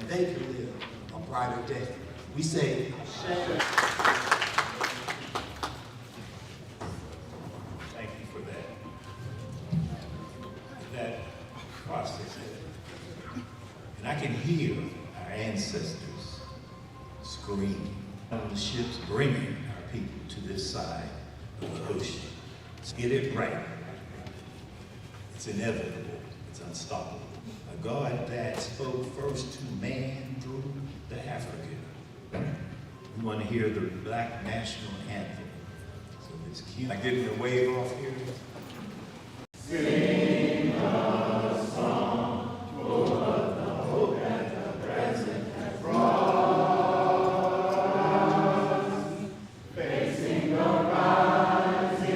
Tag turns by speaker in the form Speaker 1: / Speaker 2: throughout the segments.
Speaker 1: they can live a brighter day. We say,
Speaker 2: thank you for that process. And I can hear our ancestors scream on the ships bringing our people to this side of the ocean. Let's get it right. It's inevitable. It's unstoppable. A God that spoke first to man through the African. We want to hear the Black national anthem. So it's cute. Like getting a wave off here. Sing a song for the hope that the present has brought. Facing the rising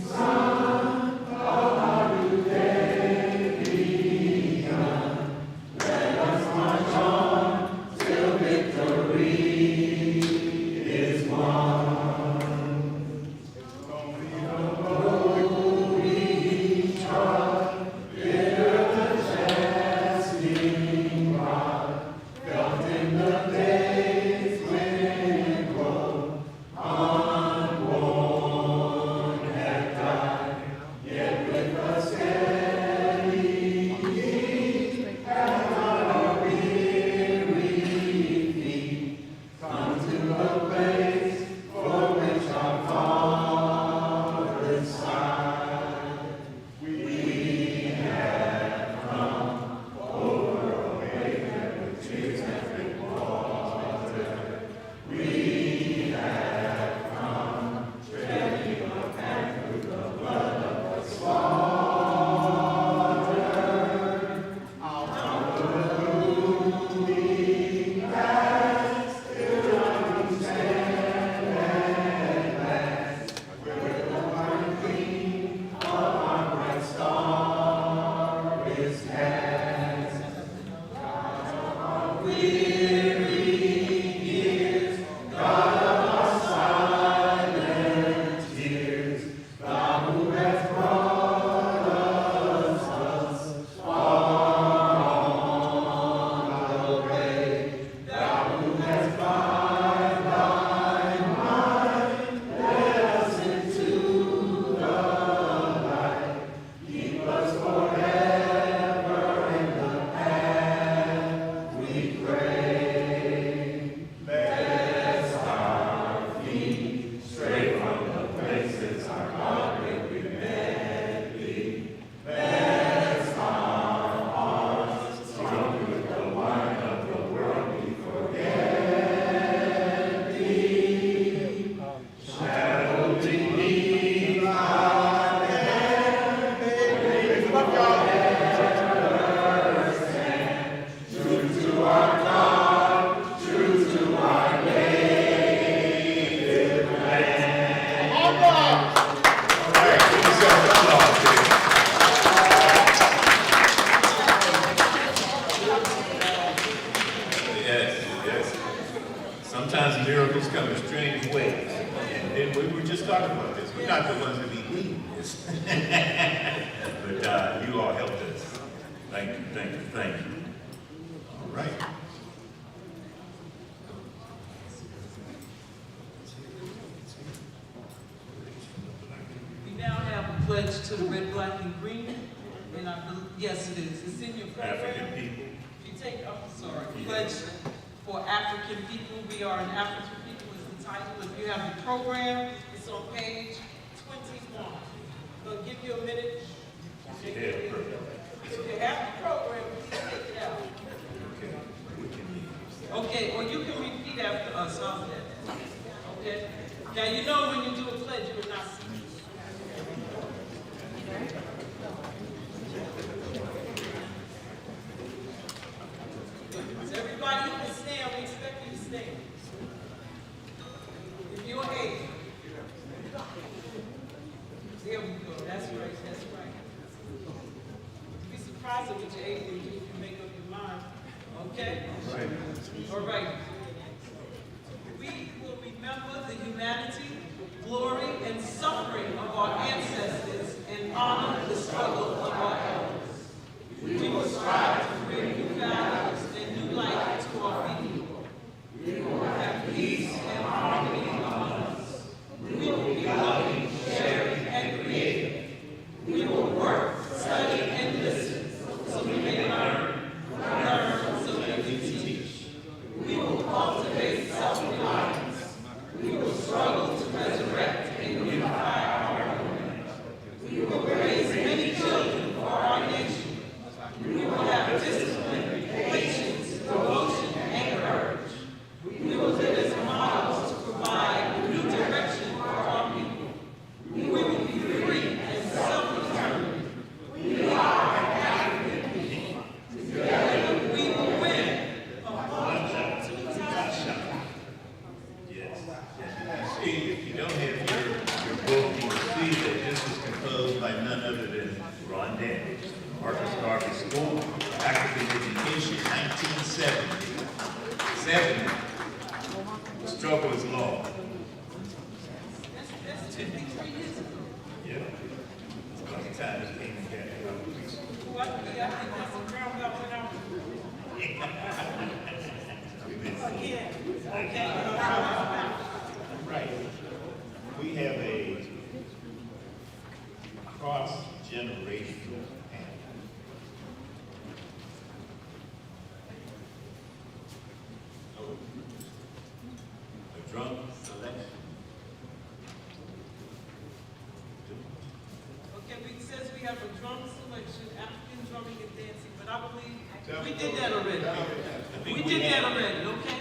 Speaker 2: sun of our new day begun. Let us march on till victory is won. Sometimes miracles come in strange ways. And we were just talking about this. We're not the ones to be leading this. But you all helped us. Thank you, thank you, thank you. All right.
Speaker 3: We now have a pledge to the red, black, and green. And I believe, yes, it is. It's in your program.
Speaker 2: African people.
Speaker 3: If you take, pledge for African people. We are an African people is the title. If you have the program, it's on page 21. I'll give you a minute. If you have the program, please take it out. Okay, or you can repeat after us. How's that? Okay. Now you know when you do a pledge, you will not see. So everybody who can stand, we expect you to stand. If you're able. There we go. That's right. That's right. You'd be surprised at what you're able to do if you make up your mind. Okay? All right. We will remember the humanity, glory, and suffering of our ancestors and honor the struggle of our elders. We will strive to bring new values and new life
Speaker 2: 70. 70. The struggle is long.
Speaker 3: That's 53 years ago.
Speaker 2: Yeah. It's about the time this came together.
Speaker 3: Who I think that's around about when I was. Yeah, okay.
Speaker 2: Right. We have a cross-generational panel. A drum selection.
Speaker 3: Okay, it says we have a drum selection, African drumming and dancing, but I believe we did that already. We did that already, okay?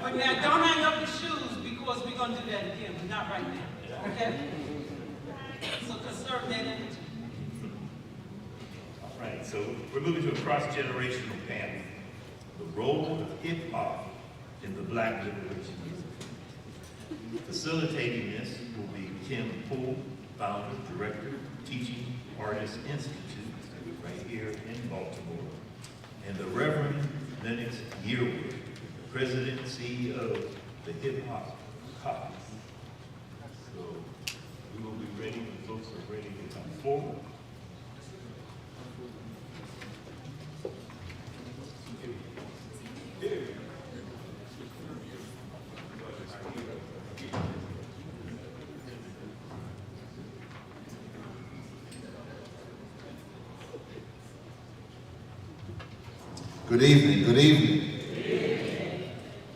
Speaker 3: But now, don't hang up your shoes because we're gonna do that again, but not right now, okay? So conserve that energy.
Speaker 2: All right, so we're moving to a cross-generational panel. The role of hip hop in the Black liberation movement. Facilitating this will be Kim Poole, founder, director, Teaching Artists Institute, right here in Baltimore, and the Reverend Lennox Yearwood, President and CEO of the Hip Hop Caucus. So we will be ready when folks are ready to come forward.
Speaker 4: Good evening, good evening.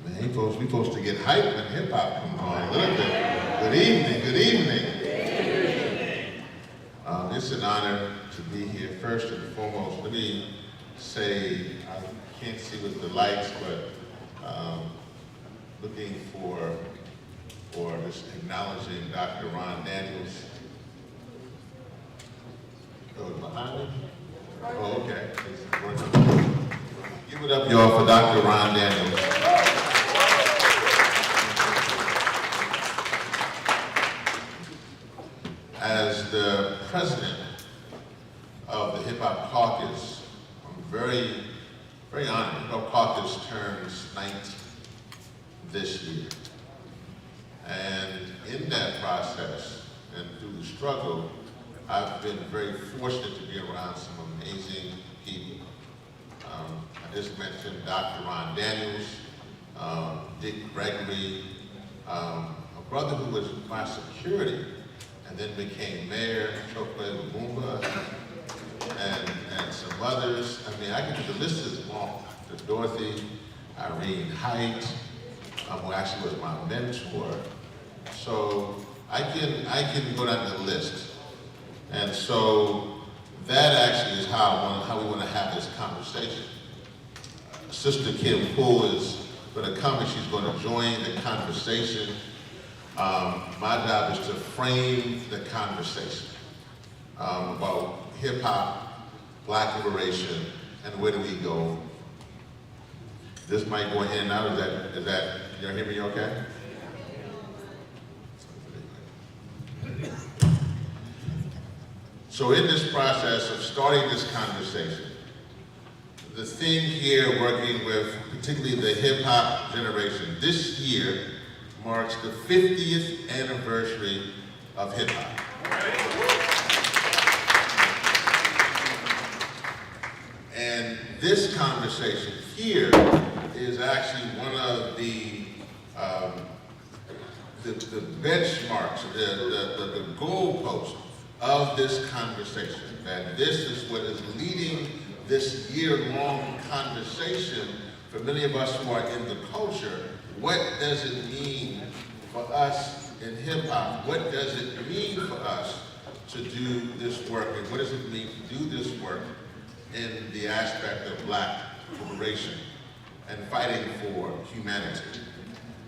Speaker 4: Man, folks, we supposed to get hyped when hip hop comes on a little bit. Good evening, good evening. It's an honor to be here. First and foremost, let me say, I can't see with the lights, but looking for just acknowledging Dr. Ron Daniels. Oh, behind me? Oh, okay. Give it up, y'all, for Dr. Ron Daniels. As the president of the Hip Hop Caucus, I'm very, very honored. Hip Hop Caucus turns 90 this year. And in that process, and through the struggle, I've been very fortunate to be around some amazing people. I just mentioned Dr. Ron Daniels, Dick Gregory, a brother who was my security and then became mayor, Chokwe Lumumba, and some others. I mean, the list is long. There's Dorothy, Irene Height, who actually was my mentor. So I can go down the list. And so that actually is how we want to have this conversation. Sister Kim Poole is going to come and she's going to join the conversation. My job is to frame the conversation about hip hop, Black liberation, and where do we go. This might go in and out. Is that, y'all hear me okay? So in this process of starting this conversation, the thing here working with particularly the hip hop generation, this year marks the 50th anniversary of hip hop. And this conversation here is actually one of the benchmarks, the goalposts of this conversation, that this is what is leading this year-long conversation for many of us who are in the culture. What does it mean for us in hip-hop? What does it mean for us to do this work? And what does it mean to do this work in the aspect of Black liberation and fighting for humanity?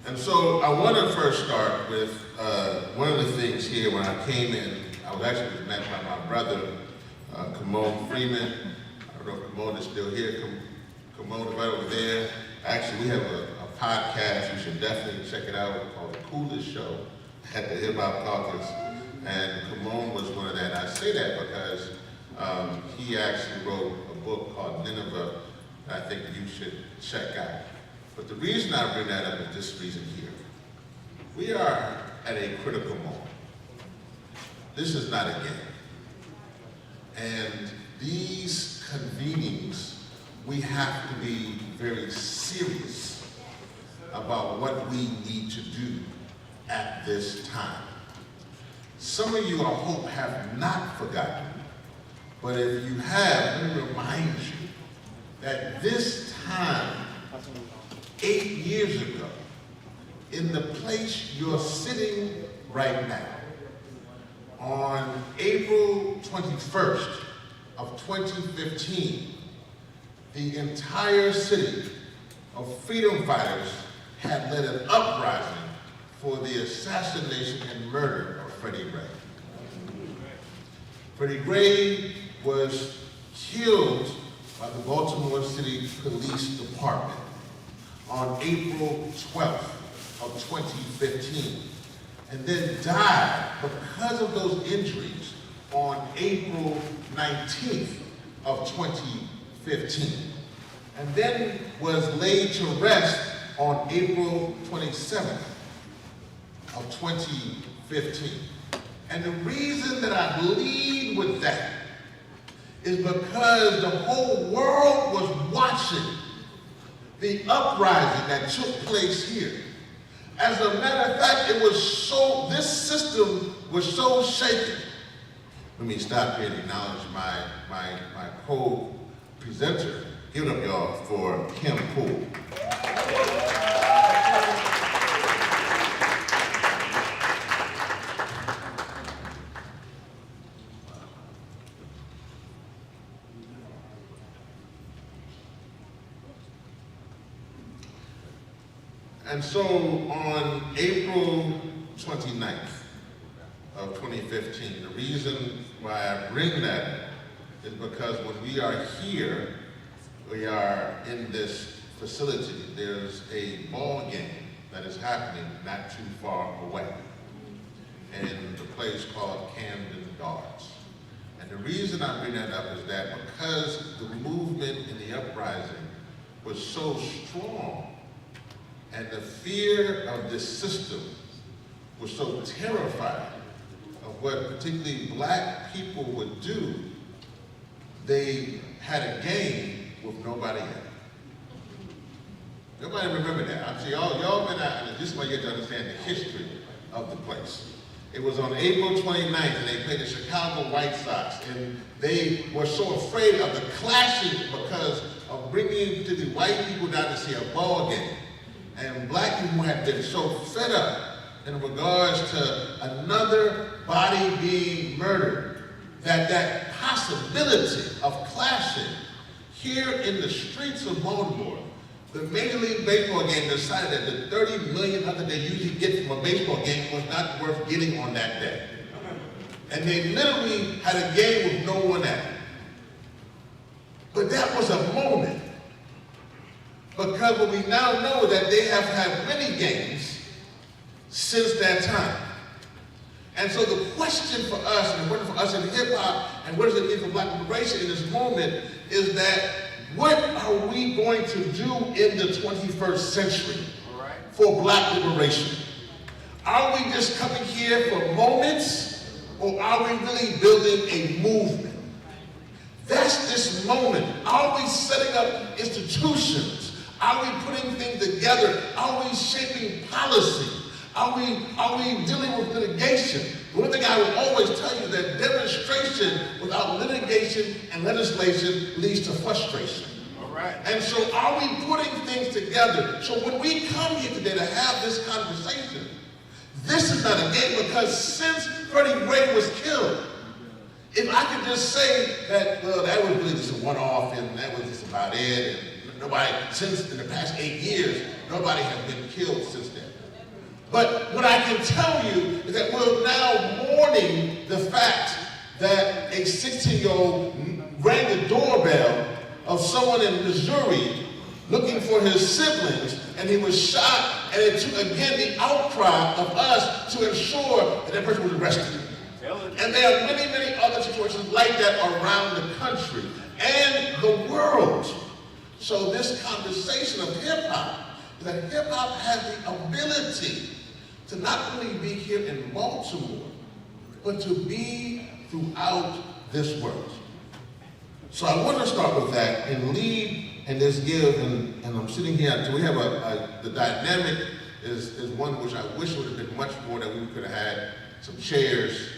Speaker 4: And so I want to first start with one of the things here. When I came in, I was actually met by my brother, Kamon Freeman. I don't know if Kamon is still here. Kamon is right over there. Actually, we have a podcast. You should definitely check it out, called The Coolest Show at the Hip Hop Caucus. And Kamon was one of that. I say that because he actually wrote a book called Nineveh, that I think you should check out. But the reason I bring that up is this reason here. We are at a critical moment. This is not a game. And these convenings, we have to be very serious about what we need to do at this time. Some of you, I hope, have not forgotten, but if you have, let me remind you that this time, 8 years ago, in the place you're sitting right now, on April 21st of 2015, the entire city of freedom fighters had led an uprising for the assassination and murder of Freddie Gray. Freddie Gray was killed by the Baltimore City Police Department on April 12th of 2015, and then died because of those injuries on April 19th of 2015, and then was laid to rest on April 27th of 2015. And the reason that I lead with that is because the whole world was watching the uprising that took place here. As a matter of fact, this system was so shaken. Let me stop here and acknowledge my co-presenter. Give it up, y'all, for Kim Poole. And so on April 29th of 2015, the reason why I bring that up is because when we are here, we are in this facility, there's a ball game that is happening not too far away in the place called Camden Yards. And the reason I bring that up is that because the movement in the uprising was so strong, and the fear of this system was so terrified of what particularly black people would do, they had a game with nobody in it. Nobody remember that. I'm saying y'all been out, and this is why you get to understand the history of the place. It was on April 29th, and they played the Chicago White Sox, and they were so afraid of the clashing because of bringing the white people down to see a ball game. And black people had been so fed up in regards to another body being murdered that possibility of clashing here in the streets of Baltimore, the Major League Baseball game decided that the $30 million that they usually get from a baseball game was not worth getting on that day. And they literally had a game with no one at it. But that was a moment. Because what we now know is that they have had many games since that time. And so the question for us, and what for us in hip hop, and what does it mean for black liberation in this moment, is that what are we going to do in the 21st century for black liberation? Are we just coming here for moments, or are we really building a movement? That's this moment. Are we setting up institutions? Are we putting things together? Are we shaping policy? Are we dealing with litigation? The one thing I would always tell you is that demonstration without litigation and legislation leads to frustration. All right. And so are we putting things together? So when we come here today to have this conversation, this is not a game, because since Freddie Gray was killed, if I could just say that, well, that was really just a one-off and that was just about it, and nobody, since in the past 8 years, nobody has been killed since then. But what I can tell you is that we're now mourning the fact that a 16-year-old rang the doorbell of someone in Missouri looking for his siblings, and he was shot, and it took, again, the outcry of us to ensure that that person was arrested. And there are many, many other situations like that around the country and the world. So this conversation of hip hop is that hip hop has the ability to not only be here in Baltimore, but to be throughout this world. So I want to start with that and lead and just give, and I'm sitting here, we have the dynamic is one which I wish would have been much more, that we could have had some chairs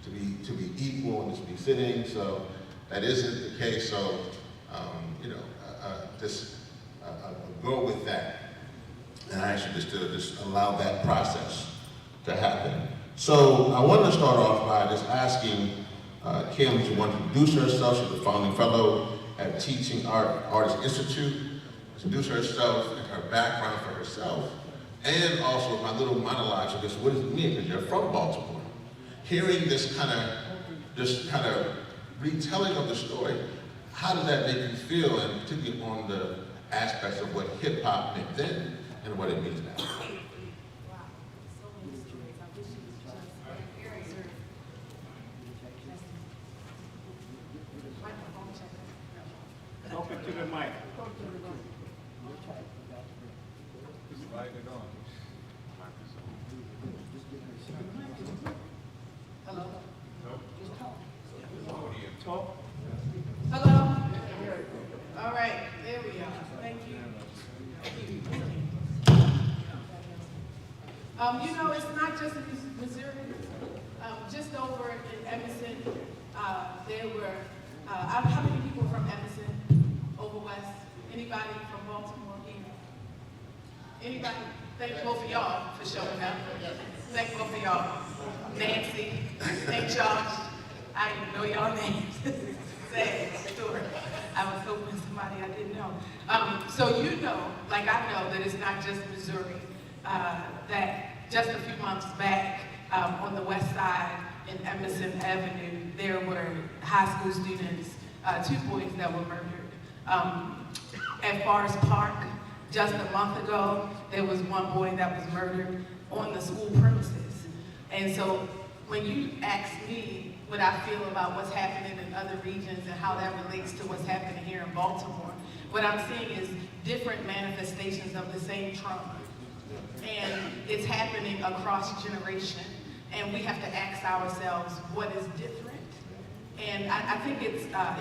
Speaker 4: to be equal and just be sitting, so that isn't the case, so go with that. And I actually just allow that process to happen. So I want to start off by just asking Kim to introduce herself. She's a founding fellow at Teaching Artists Institute. Introduce herself and her background for herself, and also my little monologue. So just what does it mean? Because you're from Baltimore. Hearing this kind of retelling of the story, how does that make you feel, and particularly on the aspects of what hip hop meant then and what it means now?
Speaker 5: Talk to the mic.
Speaker 3: Hello?
Speaker 5: Talk.
Speaker 3: Hello? All right, there we are. Thank you. It's not just in Missouri. Just over in Emerson, there were, how many people from Emerson, over west? Anybody from Baltimore here? Anybody? Thank both of y'all for showing up. Thank both of y'all. Nancy, thank Josh. I didn't know y'all names. Sad story. I was hoping somebody I didn't know. So like I know, that it's not just Missouri, that just a few months back on the west side in Emerson Avenue, there were high school students, 2 boys that were murdered. At Forest Park, just a month ago, there was 1 boy that was murdered on the school premises. And so when you ask me what I feel about what's happening in other regions and how that relates to what's happening here in Baltimore, what I'm seeing is different manifestations of the same trauma. And it's happening across generation. And we have to ask ourselves, what is different? And I think it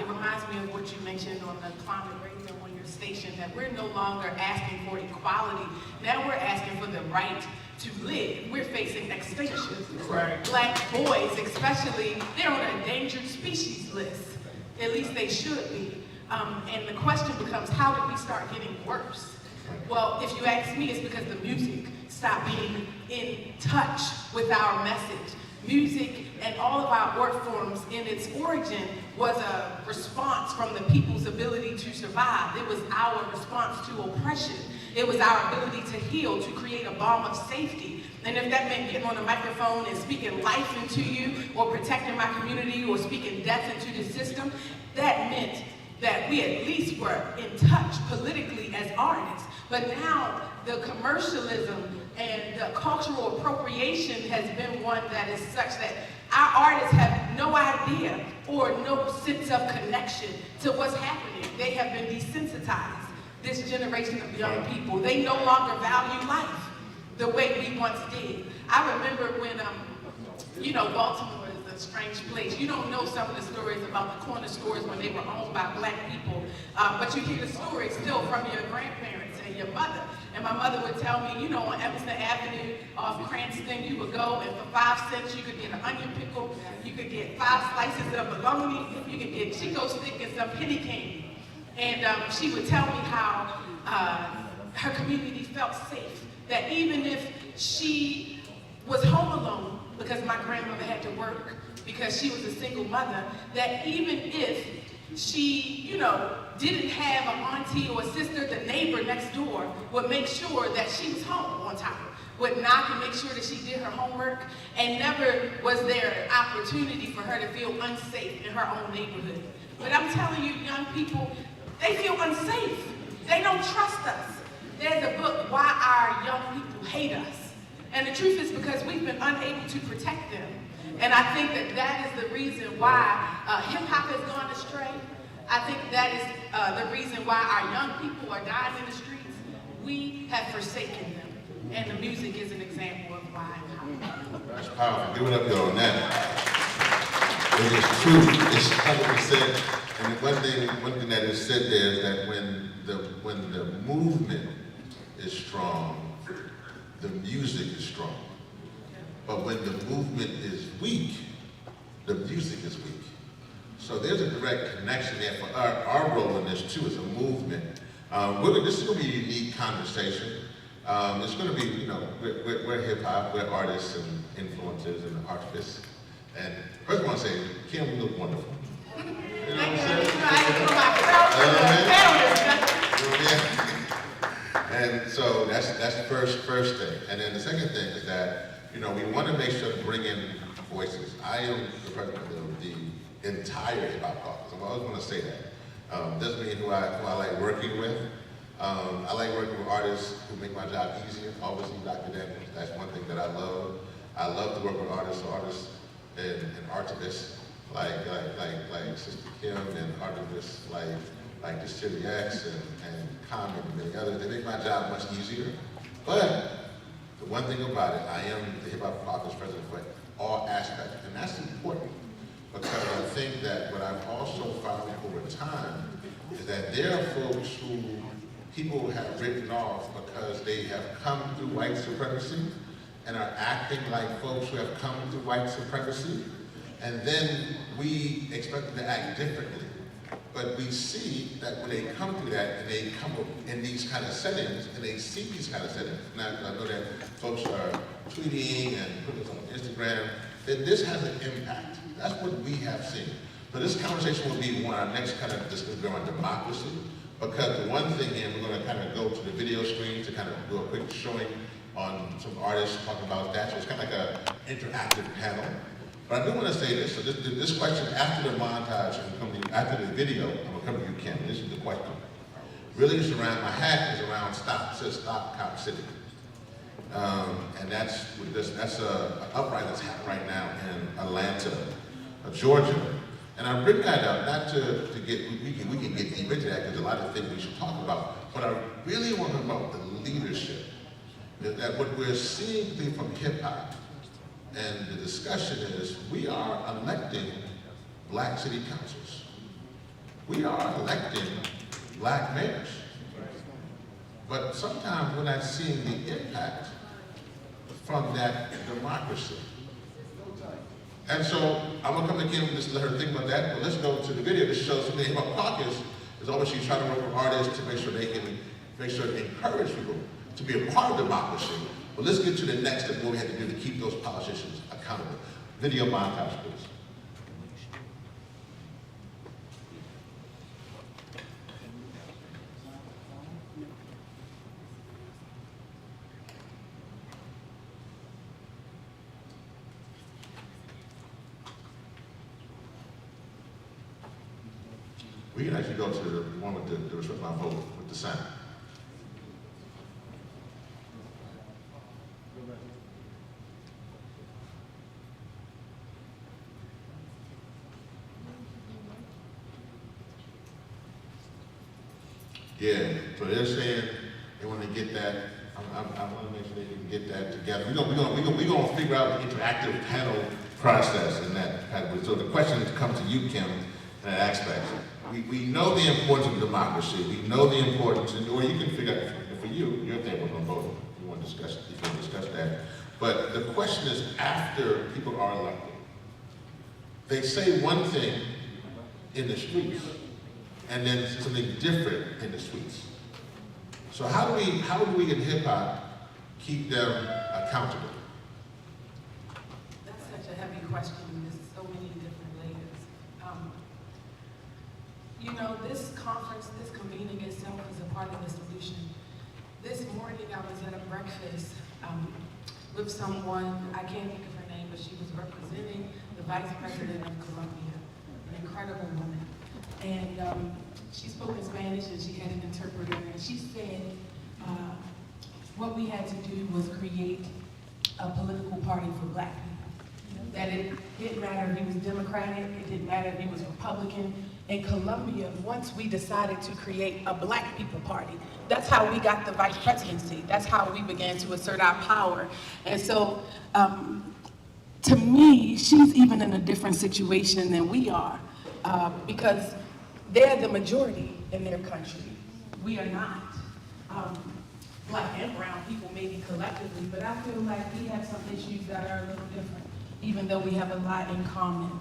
Speaker 3: reminds me of what you mentioned on the climate radio on your station, that we're no longer asking for equality. Now we're asking for the right to live. We're facing extinction.
Speaker 5: Right.
Speaker 3: Black boys, especially, they're on an endangered species list. At least they should be. And the question becomes, how did we start getting worse? Well, if you ask me, it's because the music stopped being in touch with our message. Music and all of our art forms in its origin was a response from the people's ability to survive. It was our response to oppression. It was our ability to heal, to create a balm of safety. And if that meant getting on a microphone and speaking life into you, or protecting my community, or speaking death into the system, that meant that we at least were in touch politically as artists. But now the commercialism and the cultural appropriation has been one that is such that our artists have no idea or no sense of connection to what's happening. They have been desensitized. This generation of young people, they no longer value life the way we once did. I remember when, Baltimore is a strange place. You don't know some of the stories about the corner stores when they were owned by Black people, but you hear the stories still from your grandparents and your mother. And my mother would tell me, on Emerson Avenue off Cranston, you would go and for 5 cents you could get an onion pickle, you could get 5 slices of bologna, you could get Chico stick and some penny candy. And she would tell me how her community felt safe, that even if she was home alone, because my grandmother had to work, because she was a single mother, that even if she, didn't have an auntie or a sister, the neighbor next door would make sure that she was home on time, would knock and make sure that she did her homework, and never was there an opportunity for her to feel unsafe in her own neighborhood. But I'm telling you, young people, they feel unsafe. They don't trust us. There's a book, Why Our Young People Hate Us. And the truth is because we've been unable to protect them. And I think that is the reason why hip-hop has gone astray.
Speaker 6: I think that is the reason why our young people are dying in the streets. We have forsaken them, and the music is an example of why.
Speaker 4: That's powerful. Give it up, y'all, on that. It is true. It's 100%. And one thing that is said there is that when the movement is strong, the music is strong. But when the movement is weak, the music is weak. So there's a direct connection there for our role in this too as a movement. This is going to be a unique conversation. It's going to be, you know, we're hip hop, we're artists and influencers and artivists. And first I want to say, Kim, you look wonderful. You know what I'm saying? And so that's the first thing. And then the second thing is that, you know, we want to make sure to bring in voices. I am the president of the entire Hip Hop Caucus. I always want to say that. Doesn't mean who I like working with. I like working with artists who make my job easier. Obviously, Dr. Daniels, that's one thing that I love. I love to work with artists and artivists like Sister Kim and artivists like the City X and Common and many others. They make my job much easier. But the one thing about it, I am the Hip Hop Caucus president for all aspects, and that's important because I think that what I've also found over time is that there are folks who people have written off because they have come through white supremacy and are acting like folks who have come through white supremacy, and then we expect them to act differently. But we see that when they come through that and they come up in these kind of settings and they see these kind of settings, now I know that folks are tweeting and putting this on Instagram, that this has an impact. That's what we have seen. So this conversation will be our next kind of discussion on democracy, because the one thing here, we're going to kind of go to the video screen to kind of do a quick showing on some artists talking about that. So it's kind of like an interactive panel. But I do want to say this. So this question after the montage, after the video, I'm going to come to you, Kim. This is the question. Really, it's around, my hat is around Stop Cop City. And that's an uprising that's happening right now in Atlanta, Georgia. And I bring that up not to get, we can get deep into that because there's a lot of things we should talk about, but I really want to know the leadership. That what we're seeing from hip hop and the discussion is we are electing black city councils. We are electing black mayors. But sometimes we're not seeing the impact from that democracy. And so I'm gonna come to Kim and just let her think about that, but let's go to the video. This shows the Hip Hop Caucus is obviously trying to work with artists to make sure they can encourage people to be a part of democracy. But let's get to the next step, what we have to do to keep those politicians accountable. Video montage, please. We can actually go to the one with the respect my vote with the sound. Yeah, so they're saying they want to get that. I want to make sure they can get that together. We're gonna figure out the interactive panel process in that category. So the question comes to you, Kim, in that aspect. We know the importance of democracy. We know the importance, or you can figure out for you, your thing was on voting. You want to discuss that. But the question is, after people are elected, they say one thing in the streets, and then something different in the streets. So how do we in hip hop keep them accountable?
Speaker 6: That's such a heavy question. There's so many different layers. You know, this conference, this convening itself is a part of the solution. This morning I was at a breakfast with someone, I can't think of her name, but she was representing the Vice President of Colombia, an incredible woman. And she spoke in Spanish and she had an interpreter, and she said what we had to do was create a political party for black people. That it didn't matter if he was Democratic, it didn't matter if he was Republican, in Colombia, once we decided to create a Black People Party, that's how we got the vice presidency. That's how we began to assert our power. And so, to me, she's even in a different situation than we are, because they're the majority in their country. We are not. Black and brown people maybe collectively, but I feel like we have some issues that are a little different, even though we have a lot in common.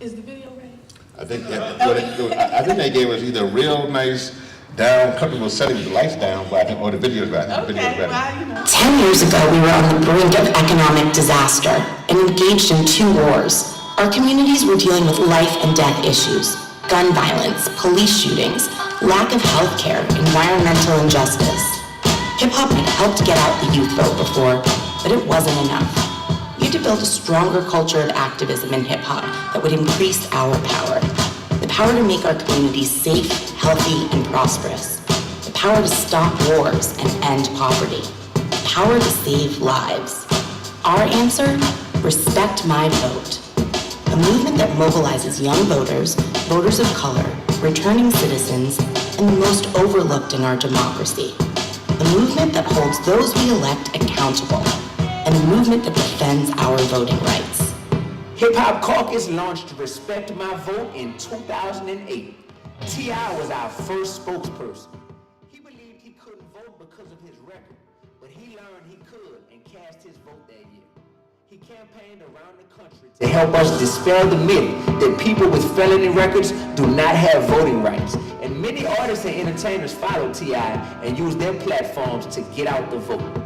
Speaker 6: Is the video ready?
Speaker 4: I think I think they gave us either a real nice down, comfortable setting with the lights down, but I think, or the video's ready. I think the video's ready.
Speaker 6: Well, you know.
Speaker 7: 10 years ago, we were on the brink of economic disaster and engaged in 2 wars. Our communities were dealing with life and death issues, gun violence, police shootings, lack of health care, environmental injustice. Hip-hop had helped get out the youth vote before, but it wasn't enough. We had to build a stronger culture of activism in hip-hop that would increase our power. The power to make our communities safe, healthy, and prosperous. The power to stop wars and end poverty. The power to save lives. Our answer? Respect My Vote. A movement that mobilizes young voters, voters of color, returning citizens, and the most overlooked in our democracy. A movement that holds those we elect accountable. And a movement that defends our voting rights.
Speaker 8: Hip Hop Caucus launched Respect My Vote in 2008. T.I. was our first spokesperson. He believed he couldn't vote because of his record, but he learned he could and cast his vote that year. He campaigned around the country to help us dispel the myth that people with felony records do not have voting rights. And many artists and entertainers followed T.I. and used their platforms to get out the vote.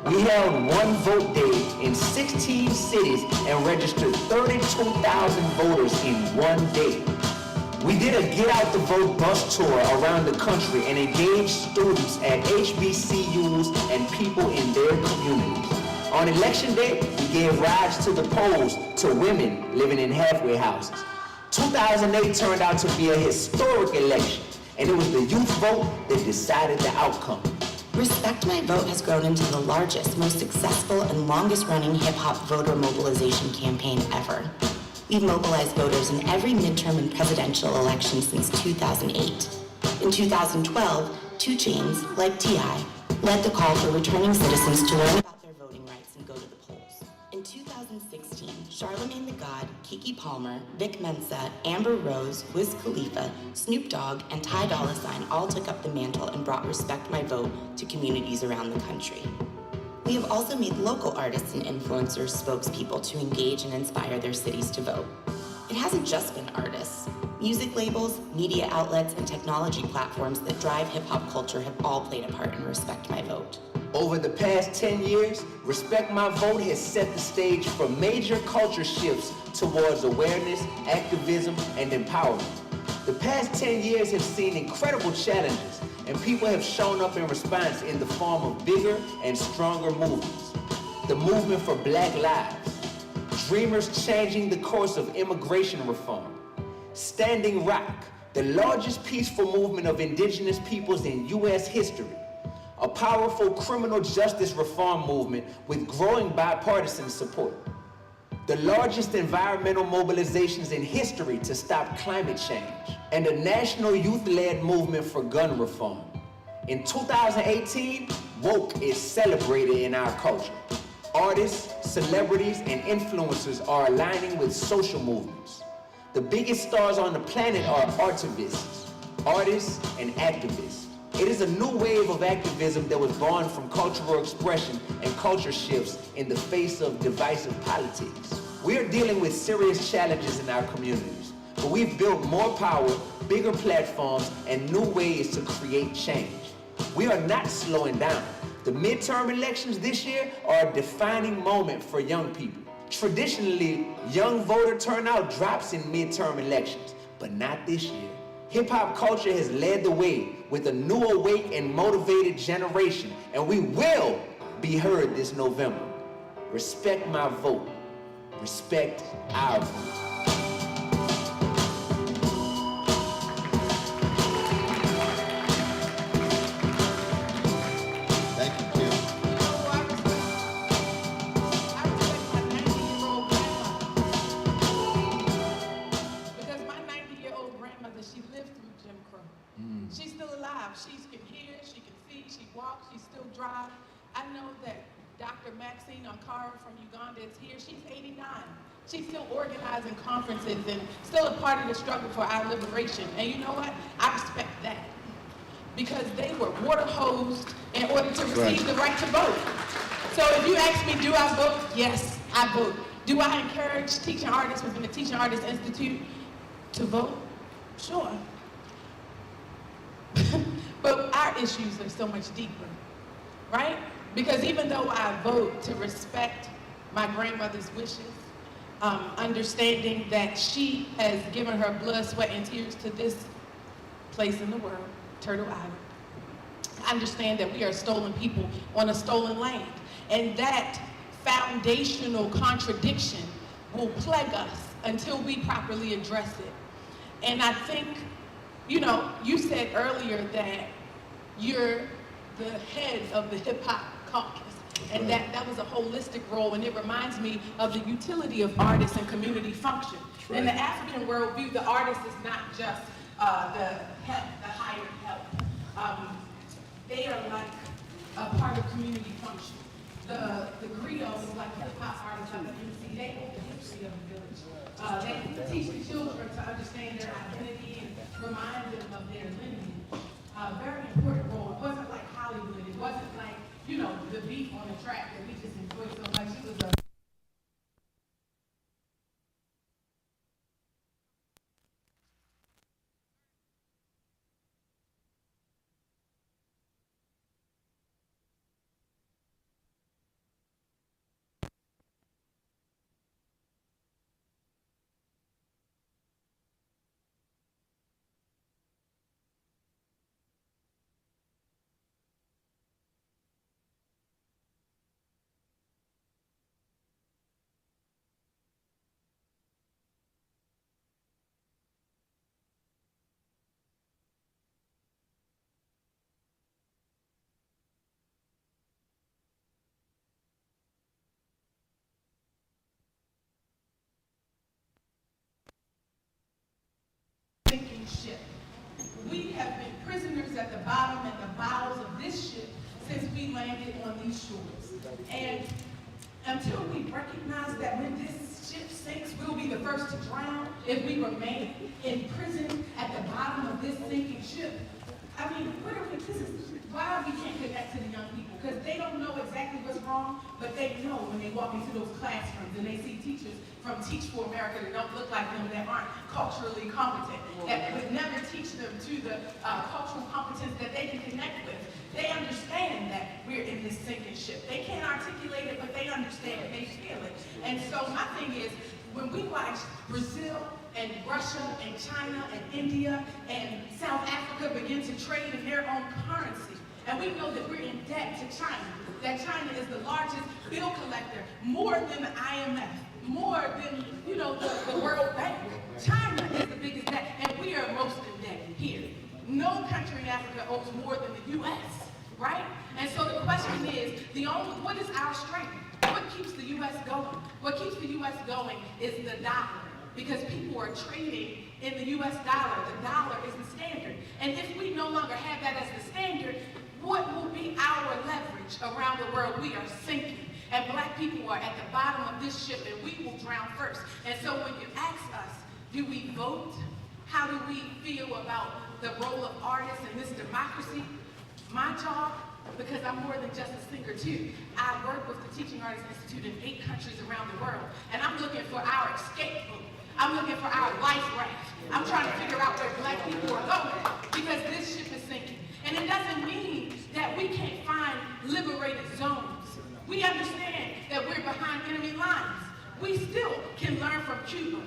Speaker 8: We held one vote day in 16 cities and registered 32,000 voters in one day. We did a Get Out the Vote bus tour around the country and engaged students at HBCUs and people in their communities. On election day, we gave rides to the polls to women living in halfway houses. 2008 turned out to be a historic election, and it was the youth vote that decided the outcome.
Speaker 7: Respect My Vote has grown into the largest, most successful, and longest-running hip-hop voter mobilization campaign ever. We've mobilized voters in every midterm and presidential election since 2008. In 2012, 2 Chainz, like T.I., led the call for returning citizens to learn about their voting rights and go to the polls. In 2016, Charlamagne the God, Keke Palmer, Vic Mensa, Amber Rose, Wiz Khalifa, Snoop Dogg, and Ty Dolla $ign all took up the mantle and brought Respect My Vote to communities around the country. We have also made local artists and influencers spokespeople to engage and inspire their cities to vote. It hasn't just been artists. Music labels, media outlets, and technology platforms that drive hip-hop culture have all played a part in Respect My Vote.
Speaker 8: Over the past 10 years, Respect My Vote has set the stage for major culture shifts towards awareness, activism, and empowerment. The past 10 years have seen incredible challenges, and people have shown up in response in the form of bigger and stronger movements. The movement for Black Lives, Dreamers changing the course of immigration reform, Standing Rock, the largest peaceful movement of indigenous peoples in U.S. history, a powerful criminal justice reform movement with growing bipartisan support, the largest environmental mobilizations in history to stop climate change, and a national youth-led movement for gun reform. In 2018, woke is celebrated in our culture. Artists, celebrities, and influencers are aligning with social movements. The biggest stars on the planet are artivists, artists, and activists. It is a new wave of activism that was born from cultural expression and culture shifts in the face of divisive politics. We are dealing with serious challenges in our communities, but we've built more power, bigger platforms, and new ways to create change. We are not slowing down. The midterm elections this year are a defining moment for young people. Traditionally, young voter turnout drops in midterm elections, but not this year. Hip-hop culture has led the way with a new, awake, and motivated generation, and we will be heard this November. Respect my vote. Respect our vote.
Speaker 4: Thank you, Kim.
Speaker 6: drive. I know that Dr. Maxine Ankara from Uganda is here. She's 89. She's still organizing conferences and still a part of the struggle for our liberation. And you know what? I respect that. Because they were water hosed in order to receive the right to vote. So if you ask me, do I vote? Yes, I vote. Do I encourage teaching artists within the Teaching Artists Institute to vote? Sure. But our issues are so much deeper, right? Because even though I vote to respect my grandmother's wishes, understanding that she has given her blood, sweat, and tears to this place in the world, Turtle Island. I understand that we are stolen people on a stolen land, and that foundational contradiction will plague us until we properly address it. And I think, you know, you said earlier that you're the head of the Hip Hop Caucus, and that was a holistic role, and it reminds me of the utility of artists and community function. In the African worldview, the artist is not just the hired help. They are like a part of community function. The griots, like the hip hop artists of the MC, they hold the history of the village. They teach the children to understand their identity and remind them of their lineage. Very important role. It wasn't like Hollywood. It wasn't like, you know, the beef on the track that we just enjoyed so much. It was a sinking ship. We have been prisoners at the bottom and the bowels of this ship since we landed on these shores. And until we recognize that when this ship sinks, we'll be the first to drown if we remain imprisoned at the bottom of this sinking ship. I mean, this is why we can't connect to the young people, because they don't know exactly what's wrong, but they know when they walk into those classrooms and they see teachers from Teach for America that don't look like them, that aren't culturally competent, that would never teach them to the cultural competence that they can connect with. They understand that we're in this sinking ship. They can't articulate it, but they understand it, they feel it. And so my thing is, when we watch Brazil and Russia and China and India and South Africa begin to trade in their own currency, and we know that we're in debt to China, that China is the largest bill collector, more than the IMF, more than, you know, the World Bank. China is the biggest debt, and we are most in debt here. No country in Africa owes more than the U.S., right? And so the question is, what is our strength? What keeps the U.S. going? What keeps the U.S. going is the dollar, because people are trading in the U.S. dollar. The dollar is the standard. And if we no longer have that as the standard, what will be our leverage around the world? We are sinking. And black people are at the bottom of this ship, and we will drown first. And so when you ask us, do we vote? How do we feel about the role of artists in this democracy? My job, because I'm more than just a singer too, I work with the Teaching Artists Institute in 8 countries around the world, and I'm looking for our escape boat. I'm looking for our life raft. I'm trying to figure out where black people are going, because this ship is sinking. And it doesn't mean that we can't find liberated zones. We understand that we're behind enemy lines. We still can learn from Cuba.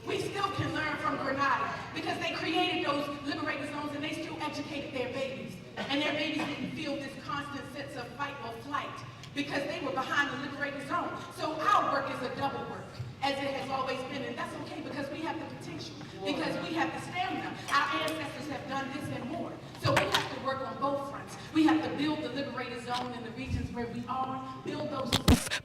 Speaker 6: We still can learn from Grenada, because they created those liberated zones and they still educated their babies. And their babies didn't feel this constant sense of fight or flight because they were behind the liberated zone. So our work is a double work, as it has always been, and that's okay because we have the potential, because we have the stamina. Our ancestors have done this and more. So we have to work on both fronts. We have to build the liberated zone in the regions where we are, build those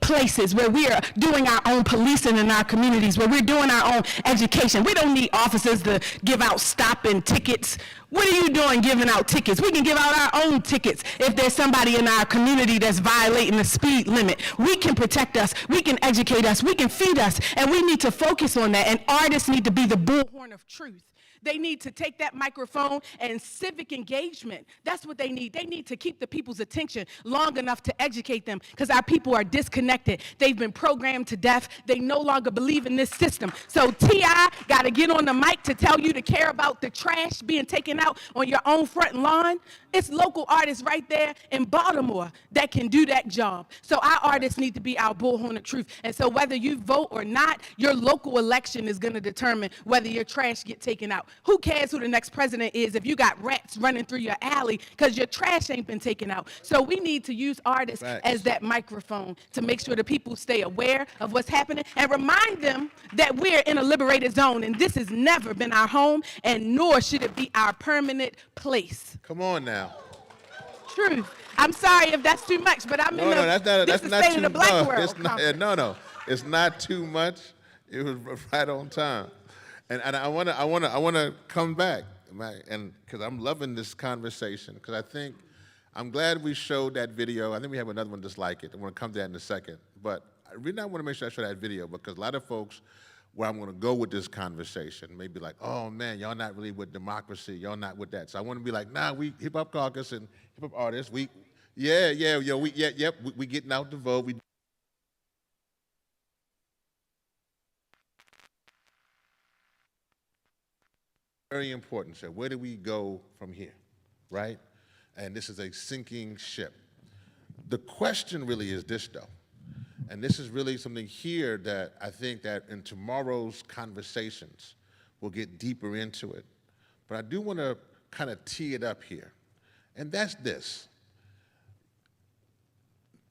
Speaker 9: places, where we are doing our own policing in our communities, where we're doing our own education. We don't need officers to give out stopping tickets. What are you doing giving out tickets? We can give out our own tickets if there's somebody in our community that's violating the speed limit. We can protect us, we can educate us, we can feed us, and we need to focus on that, and artists need to be the bullhorn of truth. They need to take that microphone and civic engagement. That's what they need. They need to keep the people's attention long enough to educate them, because our people are disconnected. They've been programmed to death. They no longer believe in this system. So T.I. got to get on the mic to tell you to care about the trash being taken out on your own front lawn. It's local artists right there in Baltimore that can do that job. So our artists need to be our bullhorn of truth. And so whether you vote or not, your local election is going to determine whether your trash get taken out. Who cares who the next president is if you got rats running through your alley because your trash ain't been taken out? So we need to use artists as that microphone to make sure the people stay aware of what's happening and remind them that we're in a liberated zone, and this has never been our home, and nor should it be our permanent place.
Speaker 4: Come on now.
Speaker 9: Truth. I'm sorry if that's too much, but I'm in the state of the black world.
Speaker 4: It's not too much. It was right on time. And I wanna come back, and because I'm loving this conversation, because I'm glad we showed that video. I think we have another one just like it. I want to come to that in a second. But I really want to make sure I show that video, because a lot of folks, where I'm going to go with this conversation, may be like, oh man, y'all not really with democracy, y'all not with that. So I want to be like, nah, we Hip Hop Caucus and hip hop artists, we getting out the vote. We very important. So where do we go from here, right? And this is a sinking ship. The question really is this, though, and this is really something here that I think that in tomorrow's conversations, we'll get deeper into it. But I do want to kind of tee it up here, and that's this.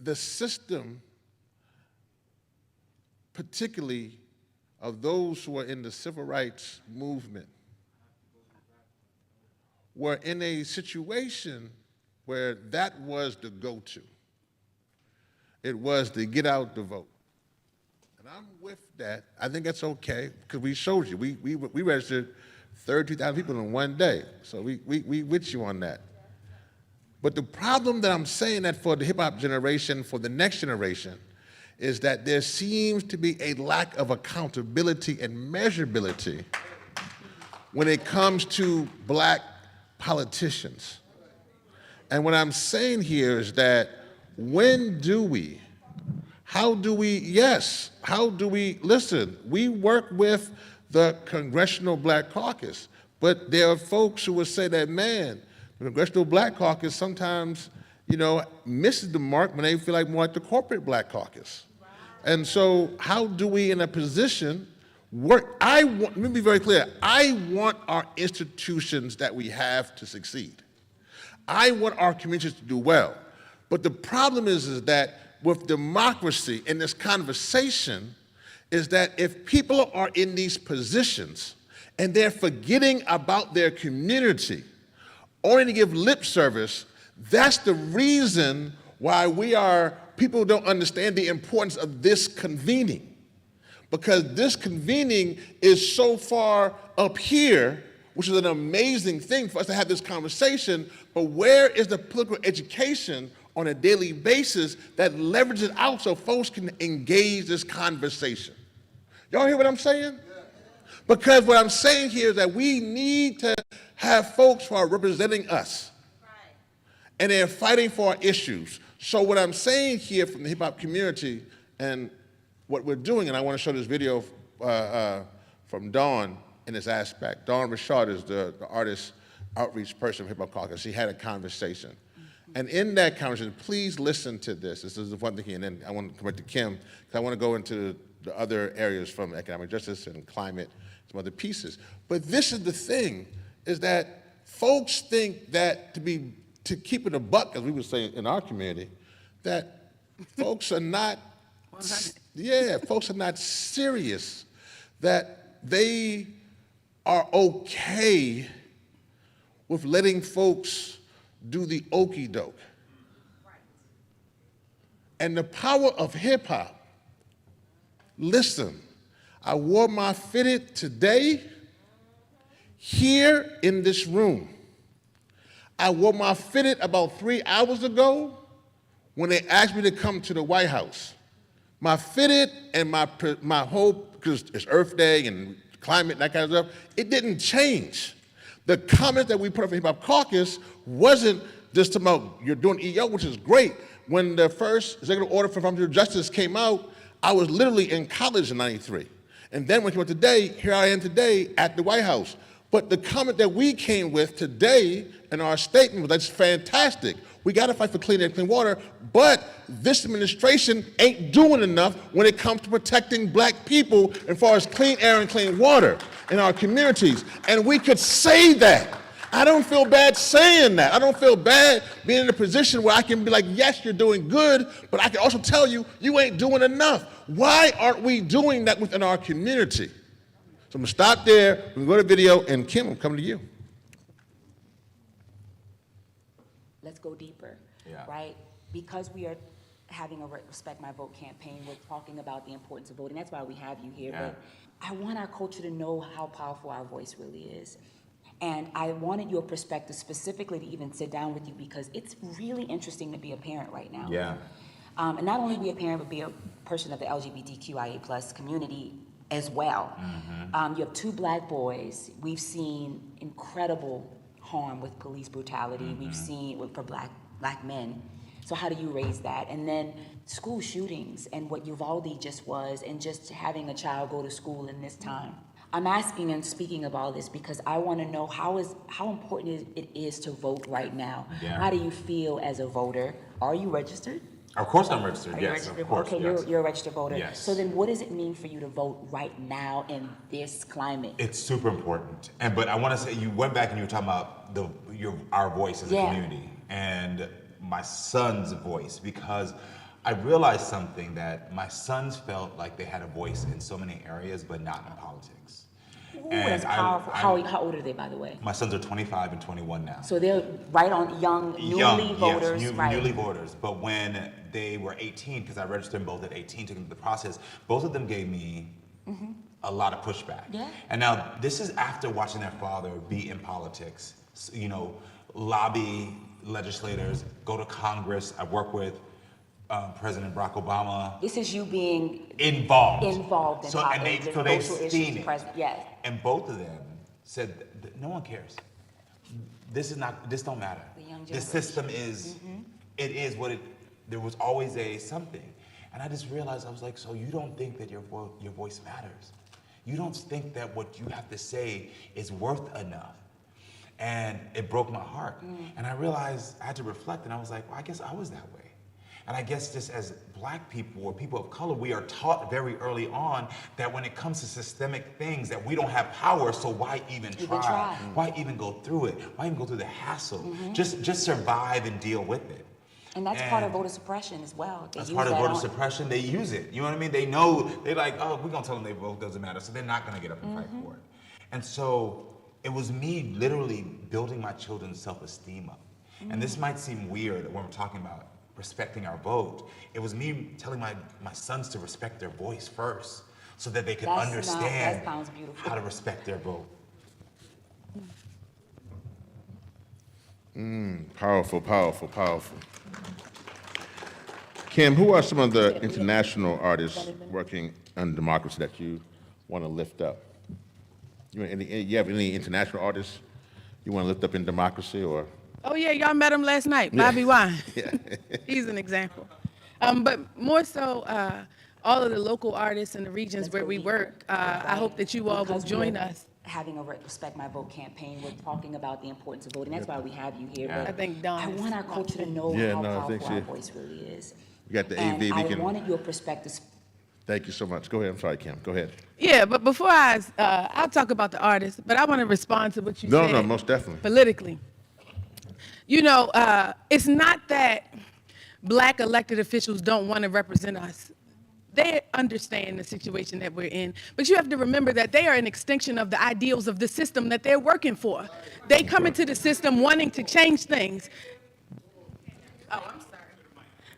Speaker 4: The system, particularly of those who are in the civil rights movement, were in a situation where that was the go-to. It was to get out the vote. And I'm with that. I think that's okay, because we showed you. We registered 32,000 people in one day. So we with you on that. But the problem that I'm saying that for the hip-hop generation, for the next generation, is that there seems to be a lack of accountability and measurability when it comes to black politicians. And what I'm saying here is that how do we, listen, we work with the Congressional Black Caucus, but there are folks who will say that, man, the Congressional Black Caucus sometimes, misses the mark when they feel like more like the corporate Black Caucus. And so how do we, in a position, work? Let me be very clear, I want our institutions that we have to succeed. I want our communities to do well. But the problem is that with democracy in this conversation is that if people are in these positions and they're forgetting about their community, only to give lip service, that's the reason why people don't understand the importance of this convening. Because this convening is so far up here, which is an amazing thing for us to have this conversation, but where is the political education on a daily basis that leverages out so folks can engage this conversation? Y'all hear what I'm saying? Because what I'm saying here is that we need to have folks who are representing us, and they're fighting for our issues. So what I'm saying here from the hip hop community and what we're doing, and I want to show this video from Dawn in this aspect. Dawn Richard is the artist outreach person of Hip Hop Caucus. She had a conversation. And in that conversation, please listen to this. This is the one thing, and then I want to come back to Kim, because I want to go into the other areas from economic justice and climate, some other pieces. But this is the thing, is that folks think that to keep it a buck, as we would say in our community, that folks are not, folks are not serious, that they are okay with letting folks do the okey doke. and the power of hip hop. Listen, I wore my fitted today here in this room. I wore my fitted about 3 hours ago when they asked me to come to the White House. My fitted and my whole, because it's Earth Day and climate, that kind of stuff, it didn't change. The comment that we put up in Hip Hop Caucus wasn't just about you're doing EO, which is great. When the first executive order for environmental justice came out, I was literally in college in '93. And then when it came out today, here I am today at the White House. But the comment that we came with today in our statement was that's fantastic. We got to fight for clean air and clean water, but this administration ain't doing enough when it comes to protecting black people as far as clean air and clean water in our communities. And we could say that. I don't feel bad saying that. I don't feel bad being in a position where I can be like, yes, you're doing good, but I can also tell you, you ain't doing enough. Why aren't we doing that within our community? So I'm gonna stop there, we can go to video, and Kim, I'm coming to you.
Speaker 10: Let's go deeper, right? Because we are having a Respect My Vote campaign, we're talking about the importance of voting. That's why we have you here. But I want our culture to know how powerful our voice really is. And I wanted your perspective specifically to even sit down with you because it's really interesting to be a parent right now.
Speaker 11: Yeah.
Speaker 10: And not only be a parent, but be a person of the LGBTQIA+ community as well.
Speaker 11: Mm-hmm.
Speaker 10: You have 2 black boys. We've seen incredible harm with police brutality.
Speaker 11: Mm-hmm.
Speaker 10: We've seen for black men. So how do you raise that? And then school shootings and what Uvalde just was, and just having a child go to school in this time. I'm asking and speaking of all this because I want to know how important it is to vote right now.
Speaker 11: Yeah.
Speaker 10: How do you feel as a voter? Are you registered?
Speaker 11: Of course I'm registered,
Speaker 10: Are you
Speaker 11: yes,
Speaker 10: registered?
Speaker 11: of course,
Speaker 10: Okay,
Speaker 11: yes.
Speaker 10: you're a registered voter.
Speaker 11: Yes.
Speaker 10: So then what does it mean for you to vote right now in this climate?
Speaker 11: It's super important. But I want to say, you went back and you were talking about our voice as a community and my son's voice, because I realized something, that my sons felt like they had a voice in so many areas, but not in politics.
Speaker 10: Ooh, that's powerful. How old are they, by the way?
Speaker 11: My sons are 25 and 21 now.
Speaker 10: So they're right on newly voters,
Speaker 11: yes,
Speaker 10: right?
Speaker 11: Newly voters. But when they were 18, because I registered them both at 18, took them through the process, both of them gave me a lot of pushback.
Speaker 10: Yeah.
Speaker 11: And now this is after watching their father be in politics, lobby legislators, go to Congress. I work with President Barack Obama.
Speaker 10: This is you being
Speaker 11: involved
Speaker 10: in
Speaker 11: and so they've seen it.
Speaker 10: Yes.
Speaker 11: And both of them said, no one cares. This don't matter. This system is, it is what there was always something. And I just realized, I was like, so you don't think that your voice matters? You don't think that what you have to say is worth enough? And it broke my heart. And I realized, I had to reflect, and I was like, well, I guess I was that way. And I guess just as black people or people of color, we are taught very early on that when it comes to systemic things that we don't have power, so why even try? Why even go through it? Why even go through the hassle? Just survive and deal with it.
Speaker 10: And that's part of voter suppression as well.
Speaker 11: That's part of voter suppression. They use it. You know what I mean? They know, they're like, oh, we're gonna tell them their vote doesn't matter, so they're not gonna get up and fight for it. And so it was me literally building my children's self-esteem up. And this might seem weird when we're talking about respecting our vote. It was me telling my sons to respect their voice first so that they could understand how to respect their vote.
Speaker 4: Powerful, powerful, powerful. Kim, who are some of the international artists working on democracy that you want to lift up? You have any international artists you want to lift up in democracy, or?
Speaker 9: Oh yeah, y'all met him last night, Bobby Wine.
Speaker 4: Yeah.
Speaker 9: He's an example. But more so, all of the local artists in the regions where we work, I hope that you all will join us.
Speaker 10: Having a Respect My Vote campaign, we're talking about the importance of voting. That's why we have you here.
Speaker 11: Yeah.
Speaker 10: But
Speaker 9: I think Dawn
Speaker 10: I want our culture to know how powerful our voice really is.
Speaker 4: You got the
Speaker 10: And
Speaker 4: AV.
Speaker 10: I wanted your perspective.
Speaker 4: Thank you so much. Go ahead. I'm sorry, Kim. Go ahead.
Speaker 9: Yeah, but before I'll talk about the artists, but I want to respond to what you said.
Speaker 4: No, most definitely.
Speaker 9: Politically. You know, it's not that black elected officials don't want to represent us. They understand the situation that we're in, but you have to remember that they are an extension of the ideals of the system that they're working for. They come into the system wanting to change things. Oh, I'm sorry.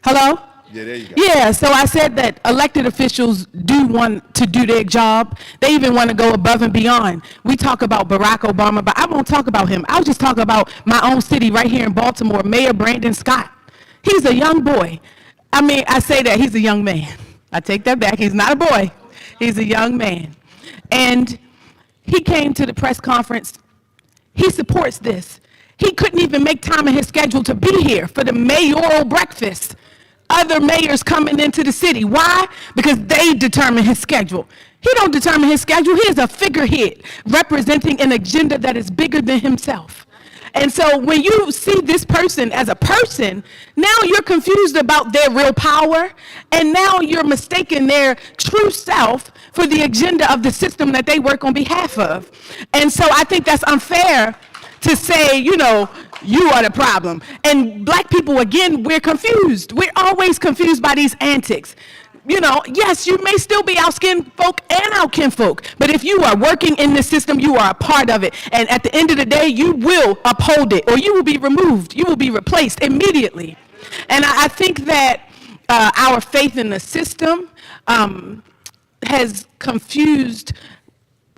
Speaker 9: Hello?
Speaker 4: Yeah, there you go.
Speaker 9: Yeah, so I said that elected officials do want to do their job. They even want to go above and beyond. We talk about Barack Obama, but I won't talk about him. I'll just talk about my own city right here in Baltimore, Mayor Brandon Scott. He's a young boy. I mean, I say that, he's a young man. I take that back, he's not a boy. He's a young man. And he came to the press conference. He supports this. He couldn't even make time in his schedule to be here for the mayoral breakfast. Other mayors coming into the city. Why? Because they determine his schedule. He don't determine his schedule. He is a figurehead representing an agenda that is bigger than himself. And so when you see this person as a person, now you're confused about their real power, and now you're mistaking their true self for the agenda of the system that they work on behalf of. And so I think that's unfair to say, you know, you are the problem. And black people, again, we're confused. We're always confused by these antics. You know, yes, you may still be our skin folk and our kinfolk, but if you are working in the system, you are a part of it. And at the end of the day, you will uphold it, or you will be removed. You will be replaced immediately. And I think that our faith in the system has confused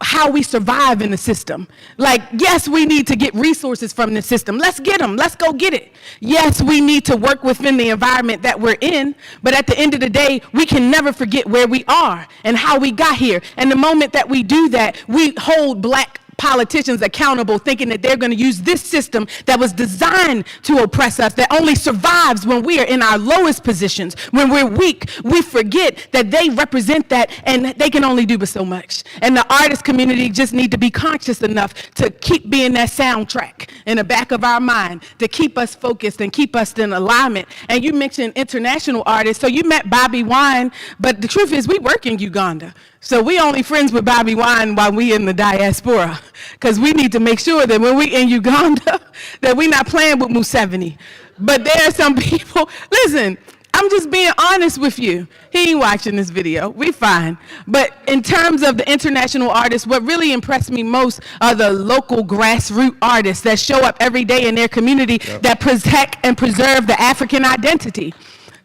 Speaker 9: how we survive in the system. Like, yes, we need to get resources from the system. Let's get them. Let's go get it. Yes, we need to work within the environment that we're in, but at the end of the day, we can never forget where we are and how we got here. And the moment that we do that, we hold black politicians accountable, thinking that they're going to use this system that was designed to oppress us, that only survives when we are in our lowest positions. When we're weak, we forget that they represent that, and they can only do but so much. And the artist community just need to be conscious enough to keep being that soundtrack in the back of our mind, to keep us focused and keep us in alignment. And you mentioned international artists, so you met Bobby Wine, but the truth is we work in Uganda. So we only friends with Bobby Wine while we in the diaspora, because we need to make sure that when we in Uganda, that we not playing with Museveni. But there are some people, listen, I'm just being honest with you. He ain't watching this video, we fine. But in terms of the international artists, what really impressed me most are the local grassroots artists that show up every day in their community that protect and preserve the African identity.